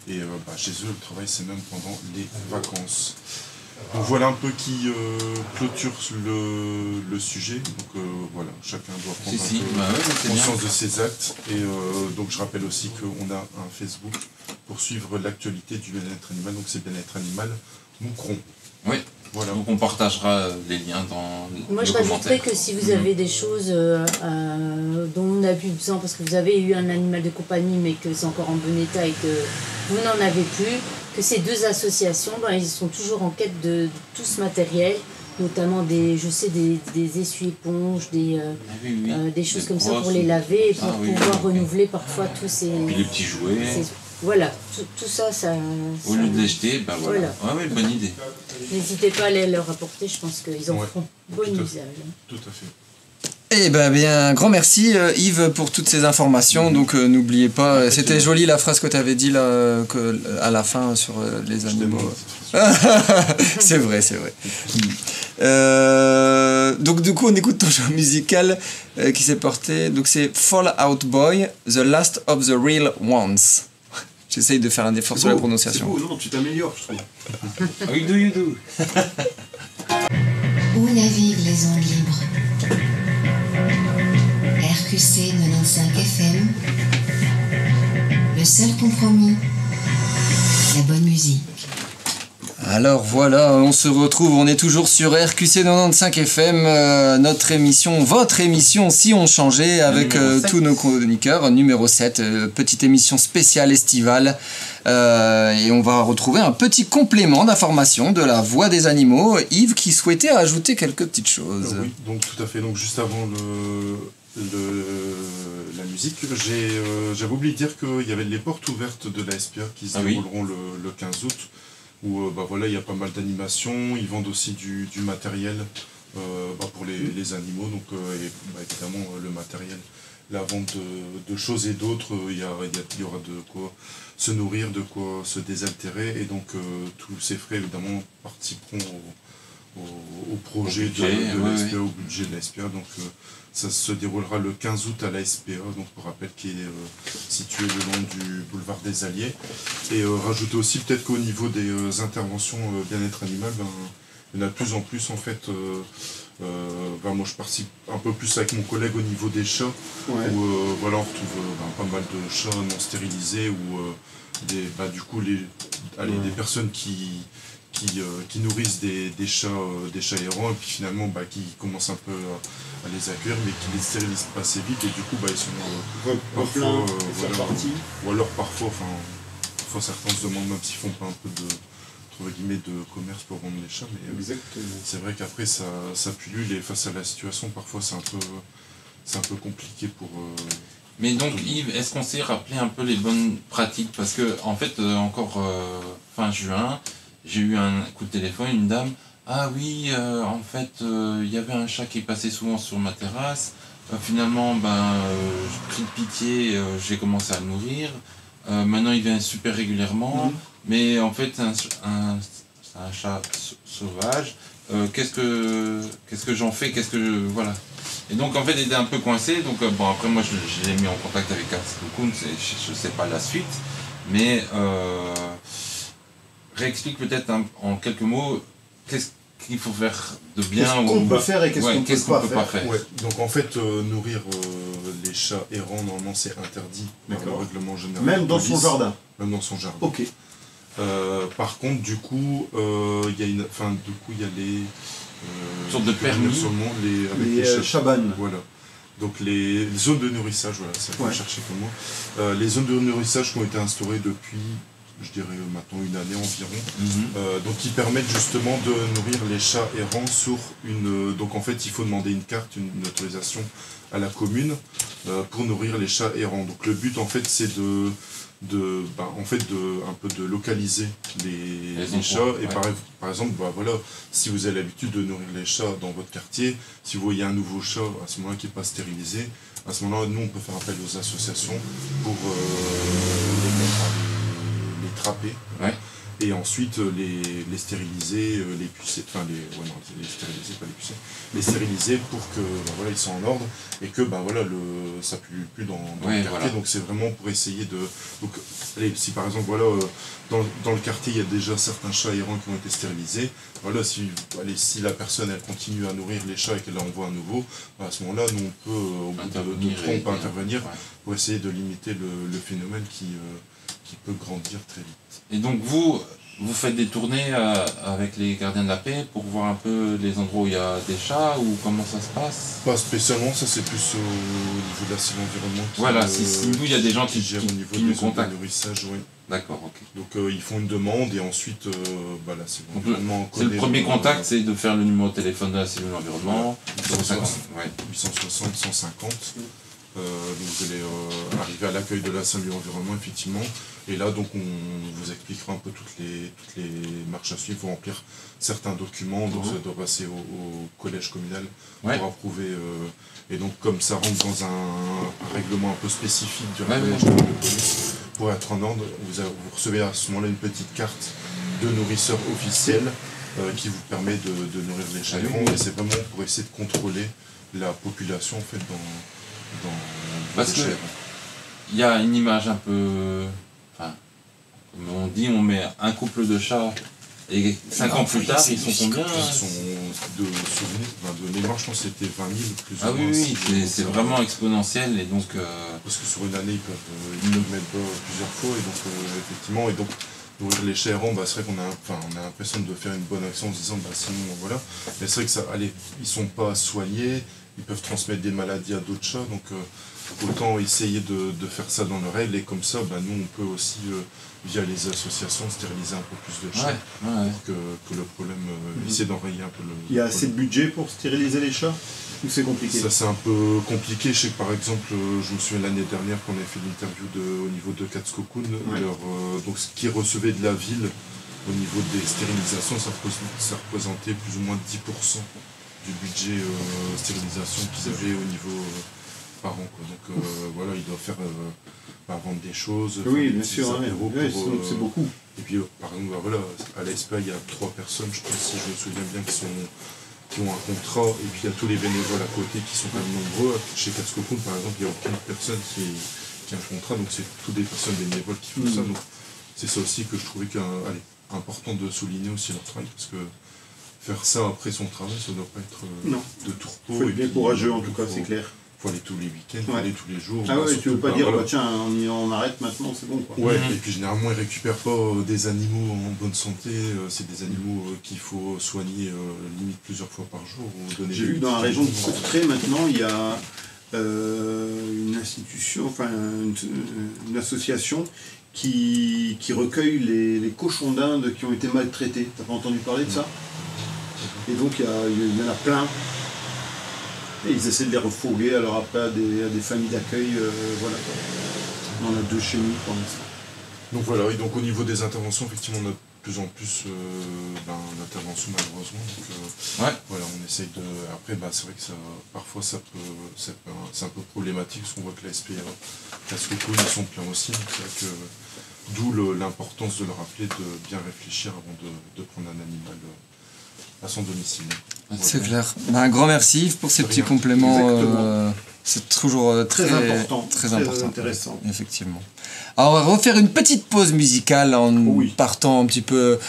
Et chez eux, le travail, c'est même pendant les vacances. Donc voilà un peu qui clôture le sujet. Donc voilà, chacun doit prendre conscience de ses actes. Et donc je rappelle aussi qu'on a un Facebook pour suivre l'actualité du bien-être animal. Donc c'est Bien-être Animal Moucron. Oui. Voilà. Donc on partagera les liens dans Moi je rajouterais que si vous avez des choses dont on a plus besoin, parce que vous avez eu un animal de compagnie mais que c'est encore en bon état et que vous n'en avez plus, que ces deux associations, ils sont toujours en quête de tout ce matériel, notamment des essuie-éponges, des choses comme ça pour les laver et pour pouvoir renouveler parfois tous ces... Et puis les petits jouets. Voilà, tout ça, au lieu de les jeter, voilà. Ouais, bonne idée. N'hésitez pas à les leur apporter, je pense qu'ils en feront bon usage. Tout à fait. Eh bien, grand merci Yves pour toutes ces informations. Donc n'oubliez pas, c'était joli la phrase que tu avais dit là, à la fin sur les animaux. C'est vrai. Donc du coup on écoute ton choix musical qui s'est porté. Donc c'est Fall Out Boy, The Last of the Real Ones. J'essaye de faire un effort sur la prononciation. C'est beau, non, tu t'améliores, je trouve. You do. Où naviguent les ondes libres? RQC 95 FM. Le seul compromis, la bonne musique. Alors voilà, on se retrouve, on est toujours sur RQC 95 FM, notre émission, votre émission Si on changeait, avec tous nos chroniqueurs, numéro 7, petite émission spéciale estivale. Et on va retrouver un petit complément d'information de la voix des animaux. Yves qui souhaitait ajouter quelques petites choses. Oui, donc tout à fait, donc juste avant la musique, j'avais oublié de dire qu'il y avait les portes ouvertes de la SPA qui se dérouleront le 15 août. Où il y a pas mal d'animations, ils vendent aussi du matériel pour les animaux, donc évidemment le matériel, la vente de choses et d'autres, il y aura de quoi se nourrir, de quoi se désaltérer, et donc tous ces frais évidemment participeront au projet de la SPA, au budget de la SPA, donc ça se déroulera le 15 août à la SPA, donc pour rappel qui est situé le long du boulevard des Alliés. Et rajouter aussi peut-être qu'au niveau des interventions bien-être animal, il y en a de plus en plus en fait. Moi je participe un peu plus avec mon collègue au niveau des chats, où on retrouve pas mal de chats non stérilisés, ou des personnes qui nourrissent des chats errants, et puis finalement qui commencent un peu à les accueillir, mais qui les stérilisent pas assez vite, et du coup ils sont parfois ou alors parfois certains se demandent même s'ils font pas un peu de commerce pour vendre les chats, mais c'est vrai qu'après ça pullule, et face à la situation parfois c'est un peu compliqué pour... Mais donc Yves, est-ce qu'on sait rappeler un peu les bonnes pratiques, parce que en fait encore fin juin, j'ai eu un coup de téléphone, une dame, Ah oui, en fait, il y avait un chat qui passait souvent sur ma terrasse. Finalement, j'ai pris de pitié, j'ai commencé à le nourrir. Maintenant, il vient super régulièrement. Mais en fait, c'est un chat sauvage. Qu'est-ce que j'en fais? Voilà. Et donc, en fait, il était un peu coincé. Donc, après, moi, je l'ai mis en contact avec Katsuko-kun. Je sais pas la suite. Mais, réexplique peut-être en quelques mots, qu'est-ce qu'il faut faire de bien, qu'est-ce qu'on peut faire et qu'est-ce qu'on peut pas faire. Ouais. Donc en fait, nourrir les chats errants, normalement c'est interdit par le règlement général. Même dans son jardin. Même dans son jardin. Ok. Par contre, du coup, il y a les sortes de permis sur le monde, les chabanes. Voilà. Donc les zones de nourrissage, voilà, ça faut chercher comme mot. Les zones de nourrissage qui ont été instaurées depuis, je dirais maintenant une année environ, donc qui permettent justement de nourrir les chats errants sur une... donc en fait il faut demander une carte, une autorisation à la commune pour nourrir les chats errants. Donc le but en fait c'est un peu de localiser les chats et par exemple voilà, si vous avez l'habitude de nourrir les chats dans votre quartier, si vous voyez un nouveau chat à ce moment-là qui n'est pas stérilisé, à ce moment-là nous on peut faire appel aux associations pour les trapper et ensuite les stériliser, les pucer, les stériliser, pas les pucer, les stériliser pour que voilà, ils soient en ordre et que ça pue plus dans le quartier. Donc c'est vraiment pour essayer de... Donc allez, si par exemple voilà, dans le quartier il y a déjà certains chats errants qui ont été stérilisés, voilà, si la personne elle continue à nourrir les chats et qu'elle en envoie un nouveau, à ce moment-là nous on peut au bout de 2 ans on peut intervenir pour essayer de limiter le phénomène qui peut grandir très vite. Et donc vous faites des tournées avec les gardiens de la paix pour voir un peu les endroits où il y a des chats ou comment ça se passe? Pas spécialement, ça c'est plus au niveau de la cellule environnement. Voilà, si nous il y a des gens qui gèrent au niveau nous contactent. nourrissage, oui. D'accord, ok. Donc ils font une demande et ensuite la cellule environnement. C'est le premier contact, c'est de faire le numéro de téléphone de la cellule environnement. 860 150. Donc vous allez arriver à l'accueil de la cellule environnement effectivement. Et là donc on vous expliquera un peu toutes les marches à suivre, il faut remplir certains documents, donc ça doit passer au collège communal pour approuver. Et donc comme ça rentre dans un règlement un peu spécifique du règlement général de police, pour être en ordre, vous recevez à ce moment-là une petite carte de nourrisseur officiel qui vous permet de nourrir les chats errants. Et c'est vraiment pour essayer de contrôler la population en fait dans parce que il y a une image un peu, comme on dit, on met un couple de chats et 5 ans plus tard ils sont combien? Ils sont de mémoire, je pense que c'était 20 000 plus ou moins. Ah oui, c'est vraiment exponentiel et donc... Parce que sur une année ils peuvent mettre plusieurs fois et donc effectivement, et donc nourrir les chats errants, c'est vrai qu'on a l'impression de faire une bonne action en se disant sinon voilà, mais c'est vrai que ils sont pas soignés, ils peuvent transmettre des maladies à d'autres chats, donc autant essayer de faire ça dans le règle et comme ça, nous on peut aussi, via les associations, stériliser un peu plus de chats pour que le problème, essayer d'enrayer un peu le... Il y a assez de budget pour stériliser les chats? Ou c'est compliqué? Ça c'est un peu compliqué, je sais que par exemple, je me souviens l'année dernière qu'on avait fait l'interview au niveau de Katsuko-kun, donc ce qui recevait de la ville au niveau des stérilisations, ça représentait plus ou moins 10% du budget stérilisation qu'ils avaient au niveau par an. Donc voilà, ils doivent faire vendre des choses, oui, bien sûr, c'est beaucoup. Et puis par exemple, voilà, à l'ESPA il y a 3 personnes, je pense, si je me souviens bien, qui ont un contrat, et puis il y a tous les bénévoles à côté qui sont quand même nombreux. Chez Katsuko-kun par exemple, il n'y a aucune personne qui a un contrat, donc c'est toutes des personnes bénévoles qui font ça. Donc c'est ça aussi que je trouvais important de souligner aussi leur travail, parce que faire ça après son travail, ça ne doit pas être de tourpeau. Il faut être bien courageux en tout cas, c'est clair. Il faut aller tous les week-ends, il faut aller tous les jours. Ah ouais, tu veux pas dire, tiens, on arrête maintenant, c'est bon quoi. Ouais, et puis généralement ils récupèrent pas des animaux en bonne santé, c'est des animaux qu'il faut soigner limite plusieurs fois par jour. J'ai vu dans la région de Courtrai maintenant, il y a une institution, une association qui recueille les cochons d'Inde qui ont été maltraités. T'as pas entendu parler de ça? Et donc il y en a plein. Et ils essaient de les refourguer alors après à des familles d'accueil. Voilà. On en a 2 chez nous pour l'instant. Donc voilà, et donc au niveau des interventions, effectivement, on a plus en plus d'interventions malheureusement. Donc, voilà, on essaye de. Après, c'est vrai que parfois c'est un peu problématique parce qu'on voit que la SPA, la SCOCO, ils sont pleins aussi. Donc c'est vrai que d'où l'importance de leur rappeler de bien réfléchir avant de prendre un animal à son domicile. Voilà. C'est clair. Un grand merci Yves pour ces petits compléments. C'est toujours très important, très intéressant. Effectivement. Alors on va refaire une petite pause musicale en partant un petit peu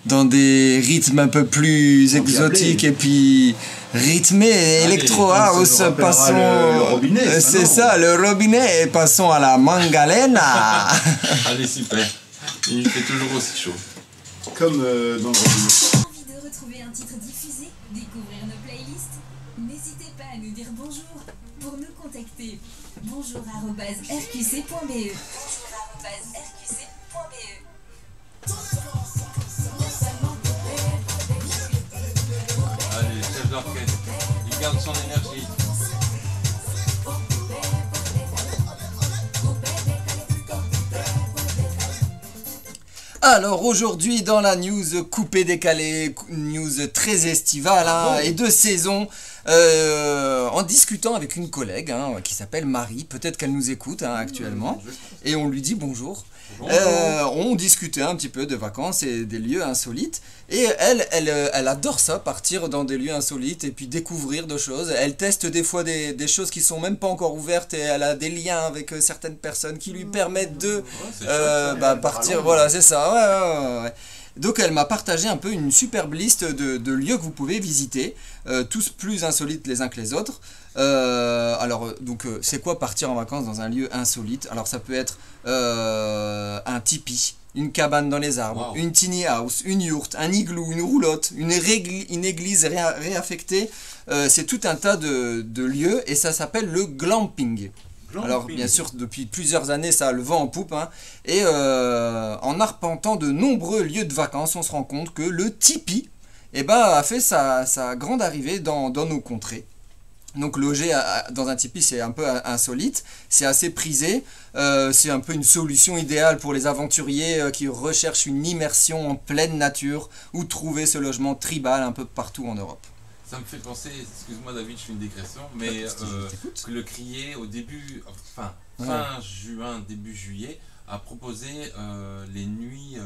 dans des rythmes un peu plus exotiques et puis rythmés, électro house. Passons le robinet. C'est ça, le robinet, et passons à la mangalena. Allez, super. Il fait toujours aussi chaud. Comme dans le robinet. Envie de retrouver un titre diffusé, découvrir nos playlists? N'hésitez pas à nous dire bonjour. Pour nous contacter, bonjour@rqc.be. Allez, chef d'orchestre, il garde son énergie. Alors aujourd'hui dans la news coupée décalée, news très estivale et de saison, en discutant avec une collègue qui s'appelle Marie, peut-être qu'elle nous écoute actuellement, et on lui dit bonjour. On discutait un petit peu de vacances et des lieux insolites, et elle adore ça, partir dans des lieux insolites et puis découvrir de choses. Elle teste des fois des choses qui sont même pas encore ouvertes, et elle a des liens avec certaines personnes qui lui permettent de partir. Voilà, c'est ça. Ouais. Donc elle m'a partagé un peu une superbe liste de lieux que vous pouvez visiter, tous plus insolites les uns que les autres. C'est quoi partir en vacances dans un lieu insolite? Alors ça peut être un tipi, une cabane dans les arbres, une tiny house, une yourte, un igloo, une roulotte, une église réaffectée. C'est tout un tas de lieux, et ça s'appelle le glamping. Alors bien sûr depuis plusieurs années ça a le vent en poupe, et en arpentant de nombreux lieux de vacances, on se rend compte que le tipi a fait sa grande arrivée dans nos contrées. Donc loger dans un tipi, c'est un peu insolite, c'est assez prisé, c'est un peu une solution idéale pour les aventuriers qui recherchent une immersion en pleine nature, ou trouver ce logement tribal un peu partout en Europe. Ça me fait penser, excuse-moi David, je fais une digression, mais que le Crier au début, fin juin, début juillet, a proposé les nuits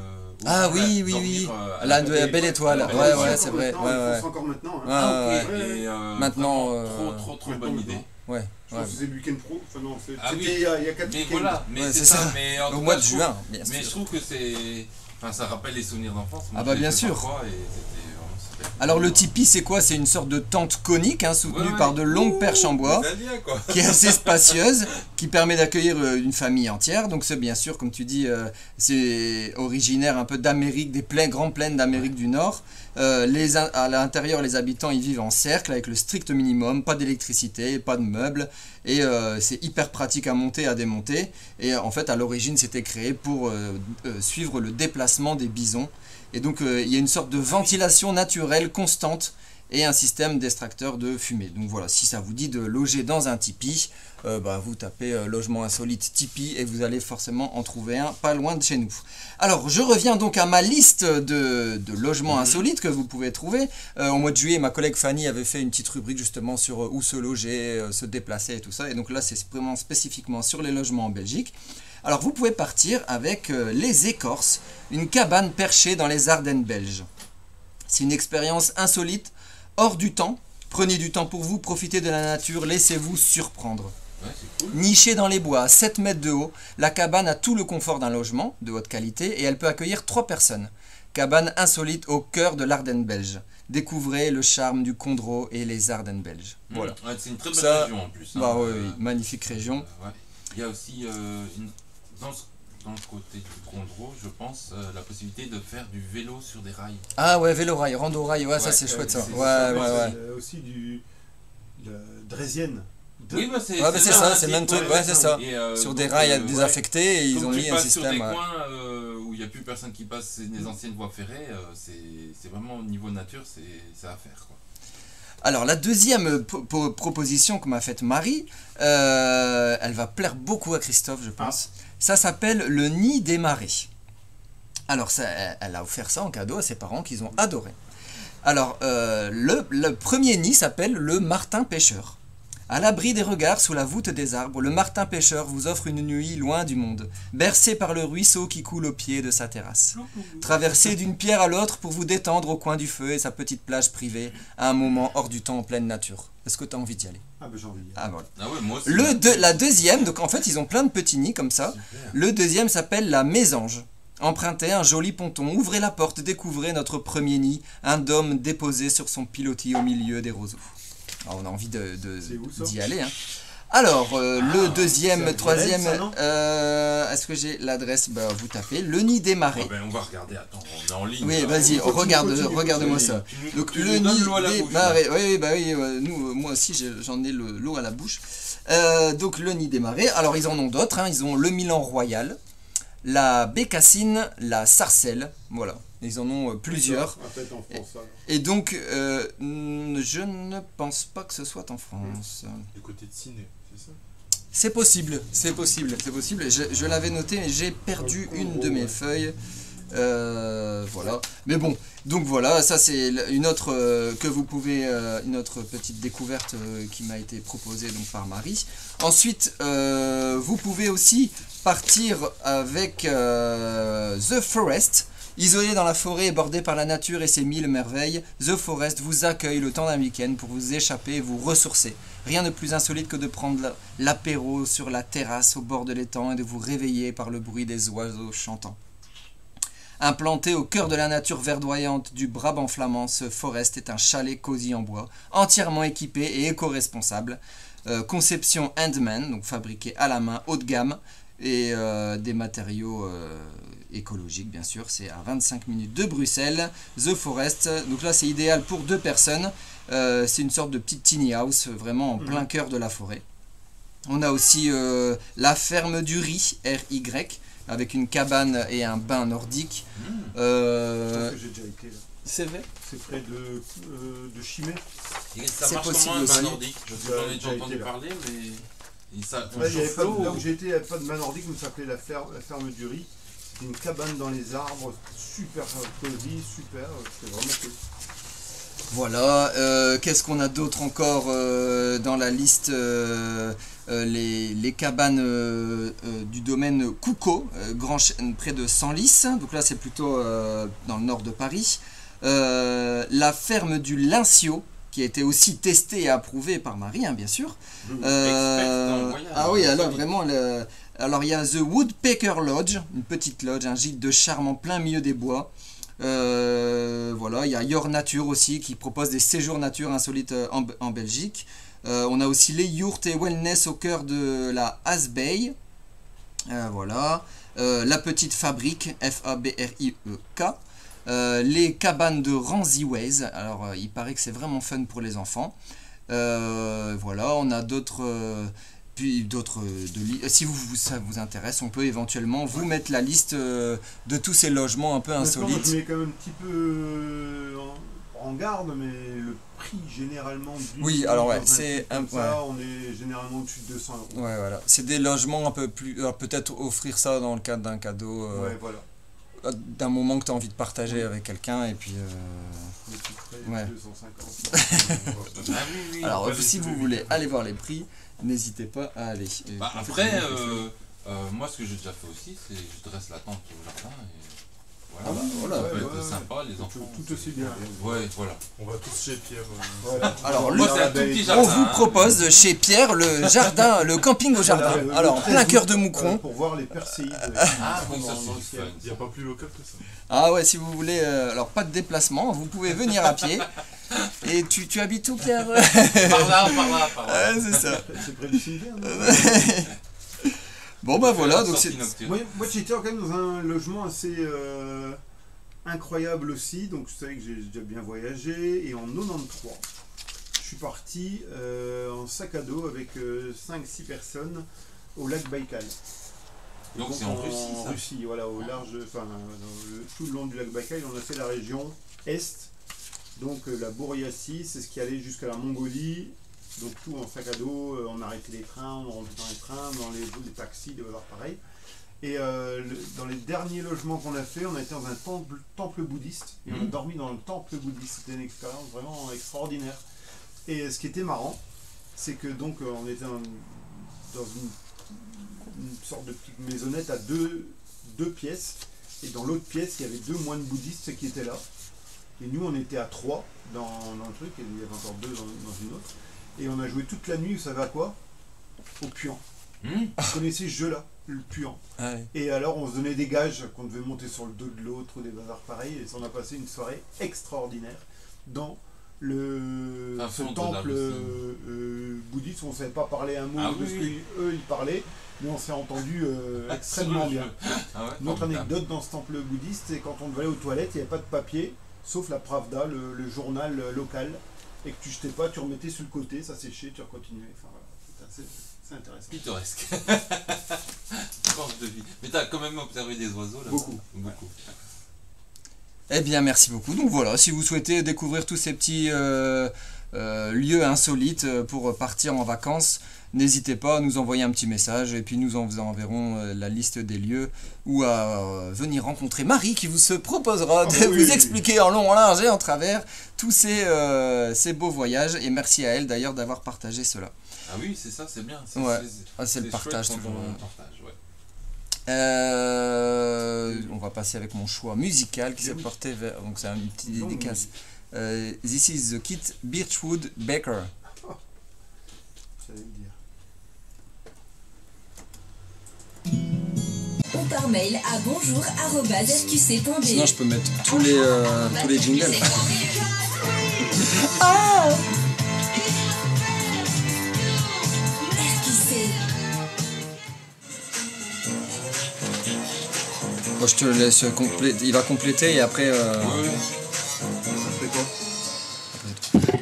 oui. La Belle Étoile. Ouais, c'est vrai. Ils font encore maintenant. Maintenant. Trop bonne idée. Ouais. Je pense que c'est le week-end pro. Enfin non, c'était il y a 4 week-ends. Mais voilà, c'est ça. Mais au mois de juin, bien sûr. Mais je trouve que ça rappelle les souvenirs d'enfance. Bien sûr. Alors le tipi, c'est quoi? C'est une sorte de tente conique soutenue par de longues perches en bois, qui est assez spacieuse, qui permet d'accueillir une famille entière. Donc c'est bien sûr, comme tu dis, c'est originaire un peu d'Amérique, des grandes plaines d'Amérique du Nord. À l'intérieur, les habitants y vivent en cercle avec le strict minimum, pas d'électricité, pas de meubles, et c'est hyper pratique à monter, à démonter. Et en fait, à l'origine, c'était créé pour suivre le déplacement des bisons. Et donc il y a une sorte de ventilation naturelle constante et un système d'extracteur de fumée. Donc voilà, si ça vous dit de loger dans un tipi, vous tapez logement insolite tipi et vous allez forcément en trouver un pas loin de chez nous. Alors je reviens donc à ma liste de logements insolites que vous pouvez trouver. Au mois de juillet, ma collègue Fanny avait fait une petite rubrique justement sur où se loger, se déplacer et tout ça. Et donc là c'est vraiment spécifiquement sur les logements en Belgique. Alors vous pouvez partir avec les Écorces, une cabane perchée dans les Ardennes belges. C'est une expérience insolite, hors du temps. Prenez du temps pour vous, profitez de la nature, laissez-vous surprendre. Ouais, c'est cool. Nichée dans les bois à 7 mètres de haut, la cabane a tout le confort d'un logement de haute qualité et elle peut accueillir 3 personnes. Cabane insolite au cœur de l'Ardenne belge. Découvrez le charme du Condro et les Ardennes belges. Voilà. Ouais, c'est une très belle région en plus. Oui, magnifique région. Il y a aussi dans le côté du Condro, je pense, la possibilité de faire du vélo sur des rails. Ah ouais, vélo-rail, rando-rail, ça c'est chouette ça. Ouais. Aussi du Drésienne. Oui, c'est ça, c'est le même truc, c'est ça. Sur des rails désaffectés, et ils ont mis un système. Sur des coins où il n'y a plus personne qui passe, c'est des anciennes voies ferrées, c'est vraiment au niveau nature, c'est à faire, quoi. Alors la deuxième proposition que m'a faite Marie, elle va plaire beaucoup à Christophe, je pense. Ça s'appelle le Nid des Marais. Alors, elle a offert ça en cadeau à ses parents qu'ils ont adoré. Alors, le premier nid s'appelle le martin pêcheur. À l'abri des regards sous la voûte des arbres, le martin pêcheur vous offre une nuit loin du monde, bercé par le ruisseau qui coule au pied de sa terrasse. Traversé d'une pierre à l'autre pour vous détendre au coin du feu et sa petite plage privée, à un moment hors du temps en pleine nature. Est-ce que tu as envie d'y aller? Ah ben j'ai envie d'y aller. Ah voilà. Ah ouais, moi aussi. La deuxième, donc en fait ils ont plein de petits nids comme ça. Super. Le deuxième s'appelle la mésange. Empruntez un joli ponton, ouvrez la porte, découvrez notre premier nid, un dôme déposé sur son pilotis au milieu des roseaux. Alors, on a envie d'y aller. Hein. Alors, le deuxième, troisième, est-ce que j'ai l'adresse? Bah, vous tapez le nid des marais. Oh ben, on va regarder, attends, on est en ligne. Oui, vas-y, regarde-moi ça. Donc, le nid des marais. Oui, bah oui, moi aussi j'en ai l'eau à la bouche. Donc, le nid des marais. Alors, ils en ont d'autres. Hein. Ils ont le Milan Royal, la bécassine, la sarcelle. Voilà. Ils en ont plusieurs. Et donc, je ne pense pas que ce soit en France. Du côté de Ciné, c'est ça? C'est possible, c'est possible, c'est possible. Je l'avais noté, mais j'ai perdu une de mes feuilles. Voilà. Mais bon, donc voilà, ça c'est une autre que vous pouvez, une autre petite découverte qui m'a été proposée donc par Marie. Ensuite, vous pouvez aussi partir avec The Forest. Isolé dans la forêt et bordé par la nature et ses 1000 merveilles, The Forest vous accueille le temps d'un week-end pour vous échapper et vous ressourcer. Rien de plus insolite que de prendre l'apéro sur la terrasse au bord de l'étang et de vous réveiller par le bruit des oiseaux chantants. Implanté au cœur de la nature verdoyante du Brabant flamand, ce Forest est un chalet cosy en bois, entièrement équipé et éco-responsable. Conception handman, donc fabriqué à la main, haut de gamme, et des matériaux écologiques bien sûr. C'est à 25 minutes de Bruxelles. The Forest, donc là c'est idéal pour 2 personnes. C'est une sorte de petite tiny house vraiment en plein cœur de la forêt. On a aussi la ferme du riz, R-Y, avec une cabane et un bain nordique. J'ai déjà été là. C'est vrai? C'est près de Chimay. Ça marche comment un bain nordique? J'en ai déjà entendu parler, mais... Là où j'ai été, il n'y avait pas de bain nordique, mais ça s'appelait la ferme du riz. C'était une cabane dans les arbres, super cosy, super, c'était vraiment cool. Voilà, qu'est-ce qu'on a d'autre encore dans la liste? Les cabanes du domaine Coucau, près de Senlis, donc là c'est plutôt dans le nord de Paris. La ferme du Lincio, qui a été aussi testée et approuvée par Marie, hein, bien sûr. Ah oui, alors vraiment, alors il y a The Woodpecker Lodge, une petite lodge, un gîte de charme en plein milieu des bois. Voilà, il y a Your Nature aussi qui propose des séjours nature insolites en Belgique. On a aussi les Yurt et Wellness au cœur de la Hasbay. Voilà, la petite fabrique, F-A-B-R-I-E-K. Les cabanes de Ranziways, alors il paraît que c'est vraiment fun pour les enfants. Voilà, on a d'autres si ça vous intéresse, on peut éventuellement vous mettre la liste de tous ces logements un peu insolites. Je mets quand même un petit peu en garde, mais le prix généralement oui, alors ouais, c'est on est généralement au-dessus de 200 €. Ouais, voilà, c'est des logements un peu plus, peut-être offrir ça dans le cadre d'un cadeau. Ouais, voilà. D'un moment que tu as envie de partager avec quelqu'un et puis ouais. 250. Alors si vous voulez aller voir les prix, n'hésitez pas à aller. Bah, après moi ce que j'ai déjà fait aussi, c'est je dresse la tente au jardin et voilà, ça peut être sympa, les enfants. Tout aussi bien. Ouais, voilà. On va tous chez Pierre. Alors on vous propose chez Pierre le jardin, le camping au jardin. Alors en plein cœur de Moucron. Pour voir les perséides. Ah oui, ça c'est fun. Il n'y a pas plus local que ça. Ah ouais, si vous voulez, alors pas de déplacement, vous pouvez venir à pied. Et tu habites où, Pierre? Par là. Ouais, c'est ça. C'est près du cimetière. Bon bah voilà, donc c'est... Moi j'étais quand même dans un logement assez incroyable aussi, donc vous savez que j'ai déjà bien voyagé, et en 93, je suis parti en sac à dos avec 5-6 personnes au lac Baïkal. Donc c'est en Russie, ça? En Russie, voilà, au large, enfin tout le long du lac Baïkal, on a fait la région Est, donc la Bouriatie, c'est ce qui allait jusqu'à la Mongolie. Donc tout en sac à dos, on arrêtait les trains, on rentrait dans les trains, dans les taxis, des bazars pareils. Et dans les derniers logements qu'on a fait, on a été dans un temple bouddhiste et on a dormi dans le temple bouddhiste. C'était une expérience vraiment extraordinaire. Et ce qui était marrant, c'est que donc on était dans une sorte de petite maisonnette à deux pièces. Et dans l'autre pièce, il y avait 2 moines bouddhistes qui étaient là. Et nous, on était à 3 dans le truc, et il y avait encore 2 dans une autre. Et on a joué toute la nuit, vous savez à quoi? Au puant. Vous connaissez ce jeu-là, le puant. Ah oui. Et alors, on se donnait des gages qu'on devait monter sur le dos de l'autre ou des bazars pareils. Et on a passé une soirée extraordinaire dans ce temple bouddhiste. On ne savait pas parler un mot de ce qu'eux ils parlaient, mais on s'est entendu extrêmement bien. Une autre anecdote dans ce temple bouddhiste, c'est quand on devait aller aux toilettes, il n'y avait pas de papier, sauf la Pravda, le journal local, et que tu jetais pas, tu remettais sur le côté, ça séchait, tu continuais. Enfin, voilà. C'est intéressant. Pittoresque. Tranche de vie. Mais tu as quand même observé des oiseaux là? Beaucoup. Eh bien, merci beaucoup. Donc voilà, si vous souhaitez découvrir tous ces petits lieux insolites pour partir en vacances, n'hésitez pas à nous envoyer un petit message et puis nous vous enverrons la liste des lieux ou à venir rencontrer Marie qui vous se proposera de vous expliquer en long, en large et en travers tous ces beaux voyages. Et merci à elle d'ailleurs d'avoir partagé cela. Ah oui, c'est ça, c'est bien. C'est le partage toujours. On va passer avec mon choix musical qui s'est porté vers. Donc c'est une petite dédicace. This is the Kit Birchwood Baker. J'allais le dire. Ou par mail à bonjour@fqc.be. Sinon je peux mettre tous les jingles. Ah! Bon, je te laisse compléter. Il va compléter et après.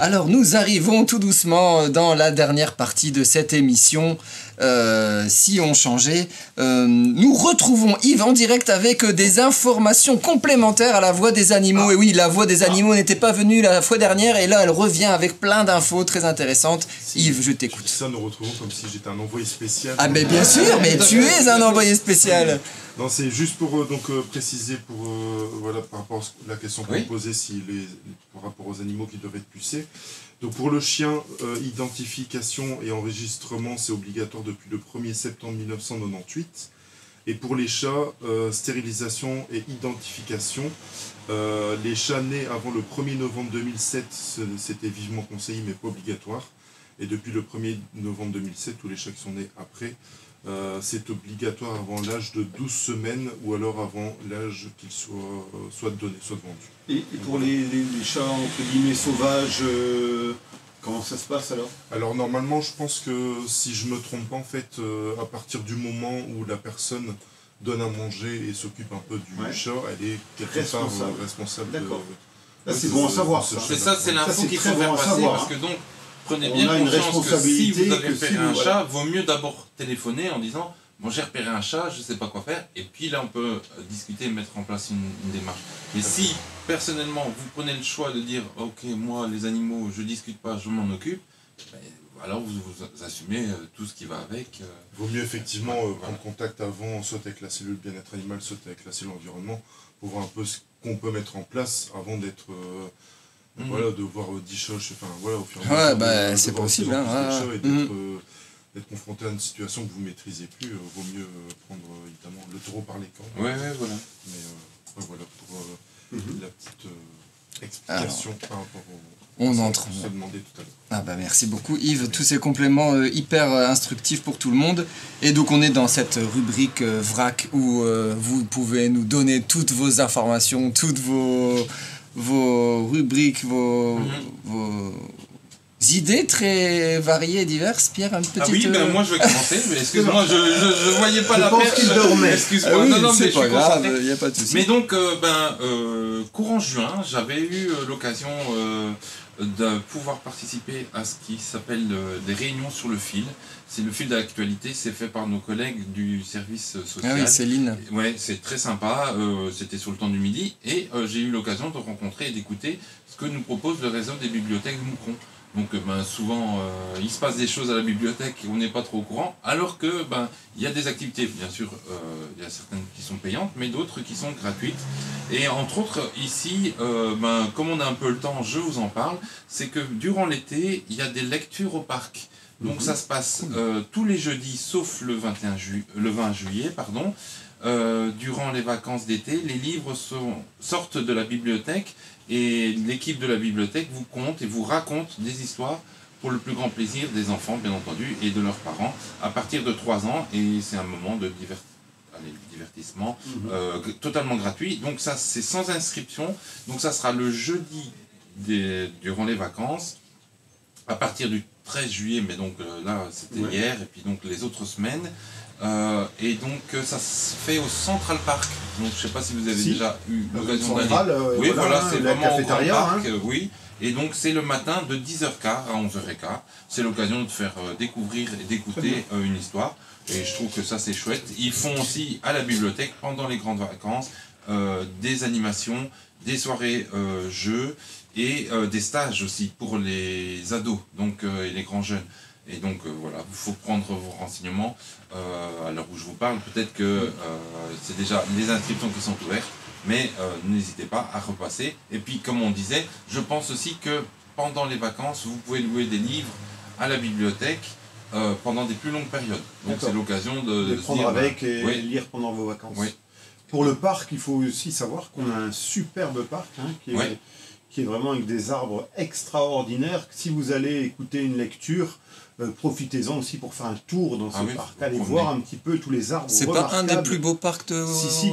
Alors nous arrivons tout doucement dans la dernière partie de cette émission. Si on changeait, nous retrouvons Yves en direct avec des informations complémentaires à la voix des animaux. Et oui, la voix des animaux n'était pas venue la fois dernière et là elle revient avec plein d'infos très intéressantes. Yves, je t'écoute. Ça, nous retrouvons comme si j'étais un envoyé spécial. Ah mais bien sûr, mais tu es un envoyé spécial. Non, c'est juste pour préciser voilà, par rapport à la question qu'on posait par rapport aux animaux qui doivent être pucés. Donc pour le chien, identification et enregistrement, c'est obligatoire depuis le 1er septembre 1998. Et pour les chats, stérilisation et identification. Les chats nés avant le 1er novembre 2007, c'était vivement conseillé mais pas obligatoire. Et depuis le 1er novembre 2007, tous les chats qui sont nés après, c'est obligatoire avant l'âge de 12 semaines ou alors avant l'âge qu'il soit donné, soit vendu. Et pour les chats entre guillemets sauvages, comment ça se passe alors? Alors normalement, je pense que si je me trompe pas, en fait, à partir du moment où la personne donne à manger et s'occupe un peu du chat, elle est quelque part responsable. D'accord. Là, c'est bon à savoir. C'est ça, c'est l'info qu'il faut faire passer parce que donc. Prenez bien conscience que si vous avez repéré un chat, vaut mieux d'abord téléphoner en disant « Bon, j'ai repéré un chat, je ne sais pas quoi faire » et puis là, on peut discuter et mettre en place une démarche. Mais si, personnellement, vous prenez le choix de dire « Ok, moi, les animaux, je ne discute pas, je m'en occupe », alors vous assumez tout ce qui va avec. Vaut mieux effectivement prendre contact avant, soit avec la cellule bien-être animal, soit avec la cellule environnement, pour voir un peu ce qu'on peut mettre en place avant d'être... Voilà, de voir 10 chats, enfin voilà, au fur et à mesure. C'est possible. Et d'être confronté à une situation que vous ne maîtrisez plus, vaut mieux prendre évidemment le taureau par les cornes. Ouais, voilà. Mais voilà pour la petite explication par rapport on entre. Se demandait tout à l'heure. Merci beaucoup Yves, tous ces compléments hyper instructifs pour tout le monde. Et donc on est dans cette rubrique vrac où vous pouvez nous donner toutes vos informations, toutes vos rubriques, vos idées très variées et diverses. Pierre, une petite... Ah oui, moi je vais commencer, mais excuse-moi, je voyais pas la perche. Excuse-moi, non, mais c'est pas grave, il n'y a pas de souci. Mais donc, courant juin, j'avais eu l'occasion de pouvoir participer à ce qui s'appelle des réunions sur le fil. C'est le fil d'actualité, c'est fait par nos collègues du service social. Ah oui, Céline. Ouais, c'est très sympa, c'était sur le temps du midi, et j'ai eu l'occasion de rencontrer et d'écouter ce que nous propose le réseau des bibliothèques Moucron. Donc souvent il se passe des choses à la bibliothèque et on n'est pas trop au courant, alors que il y a des activités, bien sûr, il y a certaines qui sont payantes, mais d'autres qui sont gratuites. Et entre autres, ici, comme on a un peu le temps, je vous en parle, c'est que durant l'été, il y a des lectures au parc. Donc ça se passe tous les jeudis, sauf le 20 juillet, pardon. Durant les vacances d'été, les livres sortent de la bibliothèque et l'équipe de la bibliothèque vous conte et vous raconte des histoires pour le plus grand plaisir des enfants, bien entendu, et de leurs parents, à partir de 3 ans, et c'est un moment de divertissement totalement gratuit. Donc ça, c'est sans inscription, donc ça sera le jeudi durant les vacances, à partir du 13 juillet, mais donc là, c'était hier, et puis donc les autres semaines. Et donc ça se fait au Central Park. Donc je sais pas si vous avez déjà eu l'occasion d'aller. Oui, voilà, c'est vraiment au Grand Parc, oui. Et donc c'est le matin de 10h15 à 11h15. C'est l'occasion de faire découvrir et d'écouter une histoire. Et je trouve que ça c'est chouette. Ils font aussi à la bibliothèque pendant les grandes vacances des animations, des soirées jeux et des stages aussi pour les ados donc et les grands jeunes. Et donc voilà, il faut prendre vos renseignements à l'heure où je vous parle. Peut-être que c'est déjà les inscriptions qui sont ouvertes, mais n'hésitez pas à repasser. Et puis comme on disait, je pense aussi que pendant les vacances, vous pouvez louer des livres à la bibliothèque pendant des plus longues périodes. Donc c'est l'occasion de les prendre avec et lire pendant vos vacances. Oui. Pour le parc, il faut aussi savoir qu'on a un superbe parc qui est vraiment avec des arbres extraordinaires. Si vous allez écouter une lecture, profitez-en aussi pour faire un tour dans ce parc. Allez voir un petit peu tous les arbres. C'est pas un des plus beaux parcs de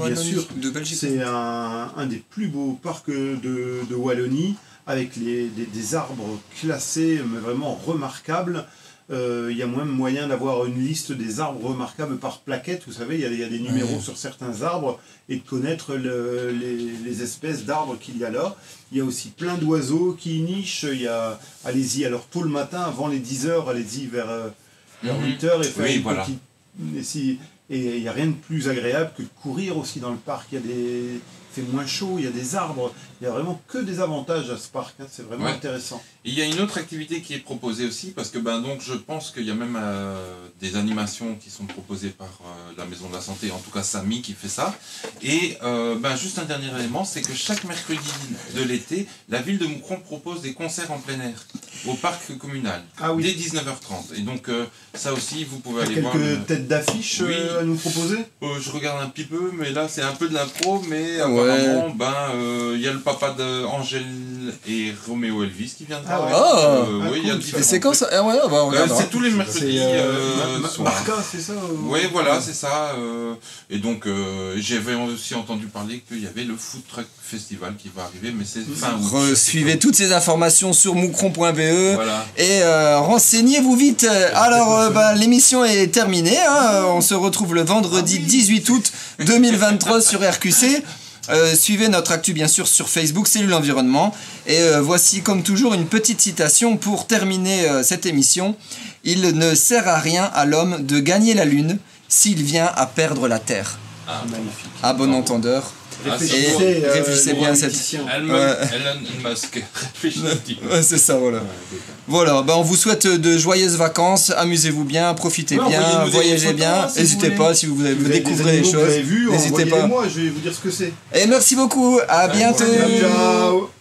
bien sûr. De Belgique. C'est un des plus beaux parcs de Wallonie, avec des arbres classés, mais vraiment remarquables. Il y a même moyen d'avoir une liste des arbres remarquables par plaquette. Vous savez, il y a des numéros sur certains arbres et de connaître les espèces d'arbres qu'il y a là. Il y a aussi plein d'oiseaux qui y nichent. Allez-y alors tôt le matin, avant les 10h, allez-y vers 8h et faire et il n'y a rien de plus agréable que de courir aussi dans le parc. Il fait moins chaud, il y a des arbres, il n'y a vraiment que des avantages à ce parc, c'est vraiment intéressant. Et il y a une autre activité qui est proposée aussi, parce que donc je pense qu'il y a même des animations qui sont proposées par la Maison de la Santé, en tout cas Samy qui fait ça. Et juste un dernier élément, c'est que chaque mercredi de l'été, la ville de Moucron propose des concerts en plein air au parc communal, dès 19h30. Et donc ça aussi, vous pouvez aller voir. Quelques têtes d'affiche à nous proposer je regarde un petit peu, mais là c'est un peu de l'impro, mais apparemment, il y a le papa d'Angèle et Roméo Elvis qui vient de il y a des séquences. C'est tous les mercredis. Marca, c'est ça Oui, voilà, c'est ça. Et donc, j'avais aussi entendu parler qu'il y avait le Food Truck Festival qui va arriver, mais c'est fin août. Suivez toutes ces informations sur moucron.be et renseignez-vous vite. Alors, l'émission est terminée. On se retrouve le vendredi 18 août 2023 sur RQC. Suivez notre actu bien sûr sur Facebook, Cellule Environnement. Et voici comme toujours une petite citation pour terminer cette émission. Il ne sert à rien à l'homme de gagner la lune s'il vient à perdre la terre. Magnifique. À bon entendeur. Réfléchissez bien à cette... Elon Musk. C'est ça, voilà. Voilà, on vous souhaite de joyeuses vacances, amusez-vous bien, profitez bien, voyagez bien. N'hésitez pas si vous découvrez des choses. N'hésitez pas. Moi, je vais vous dire ce que c'est. Et merci beaucoup, à bientôt. Ciao.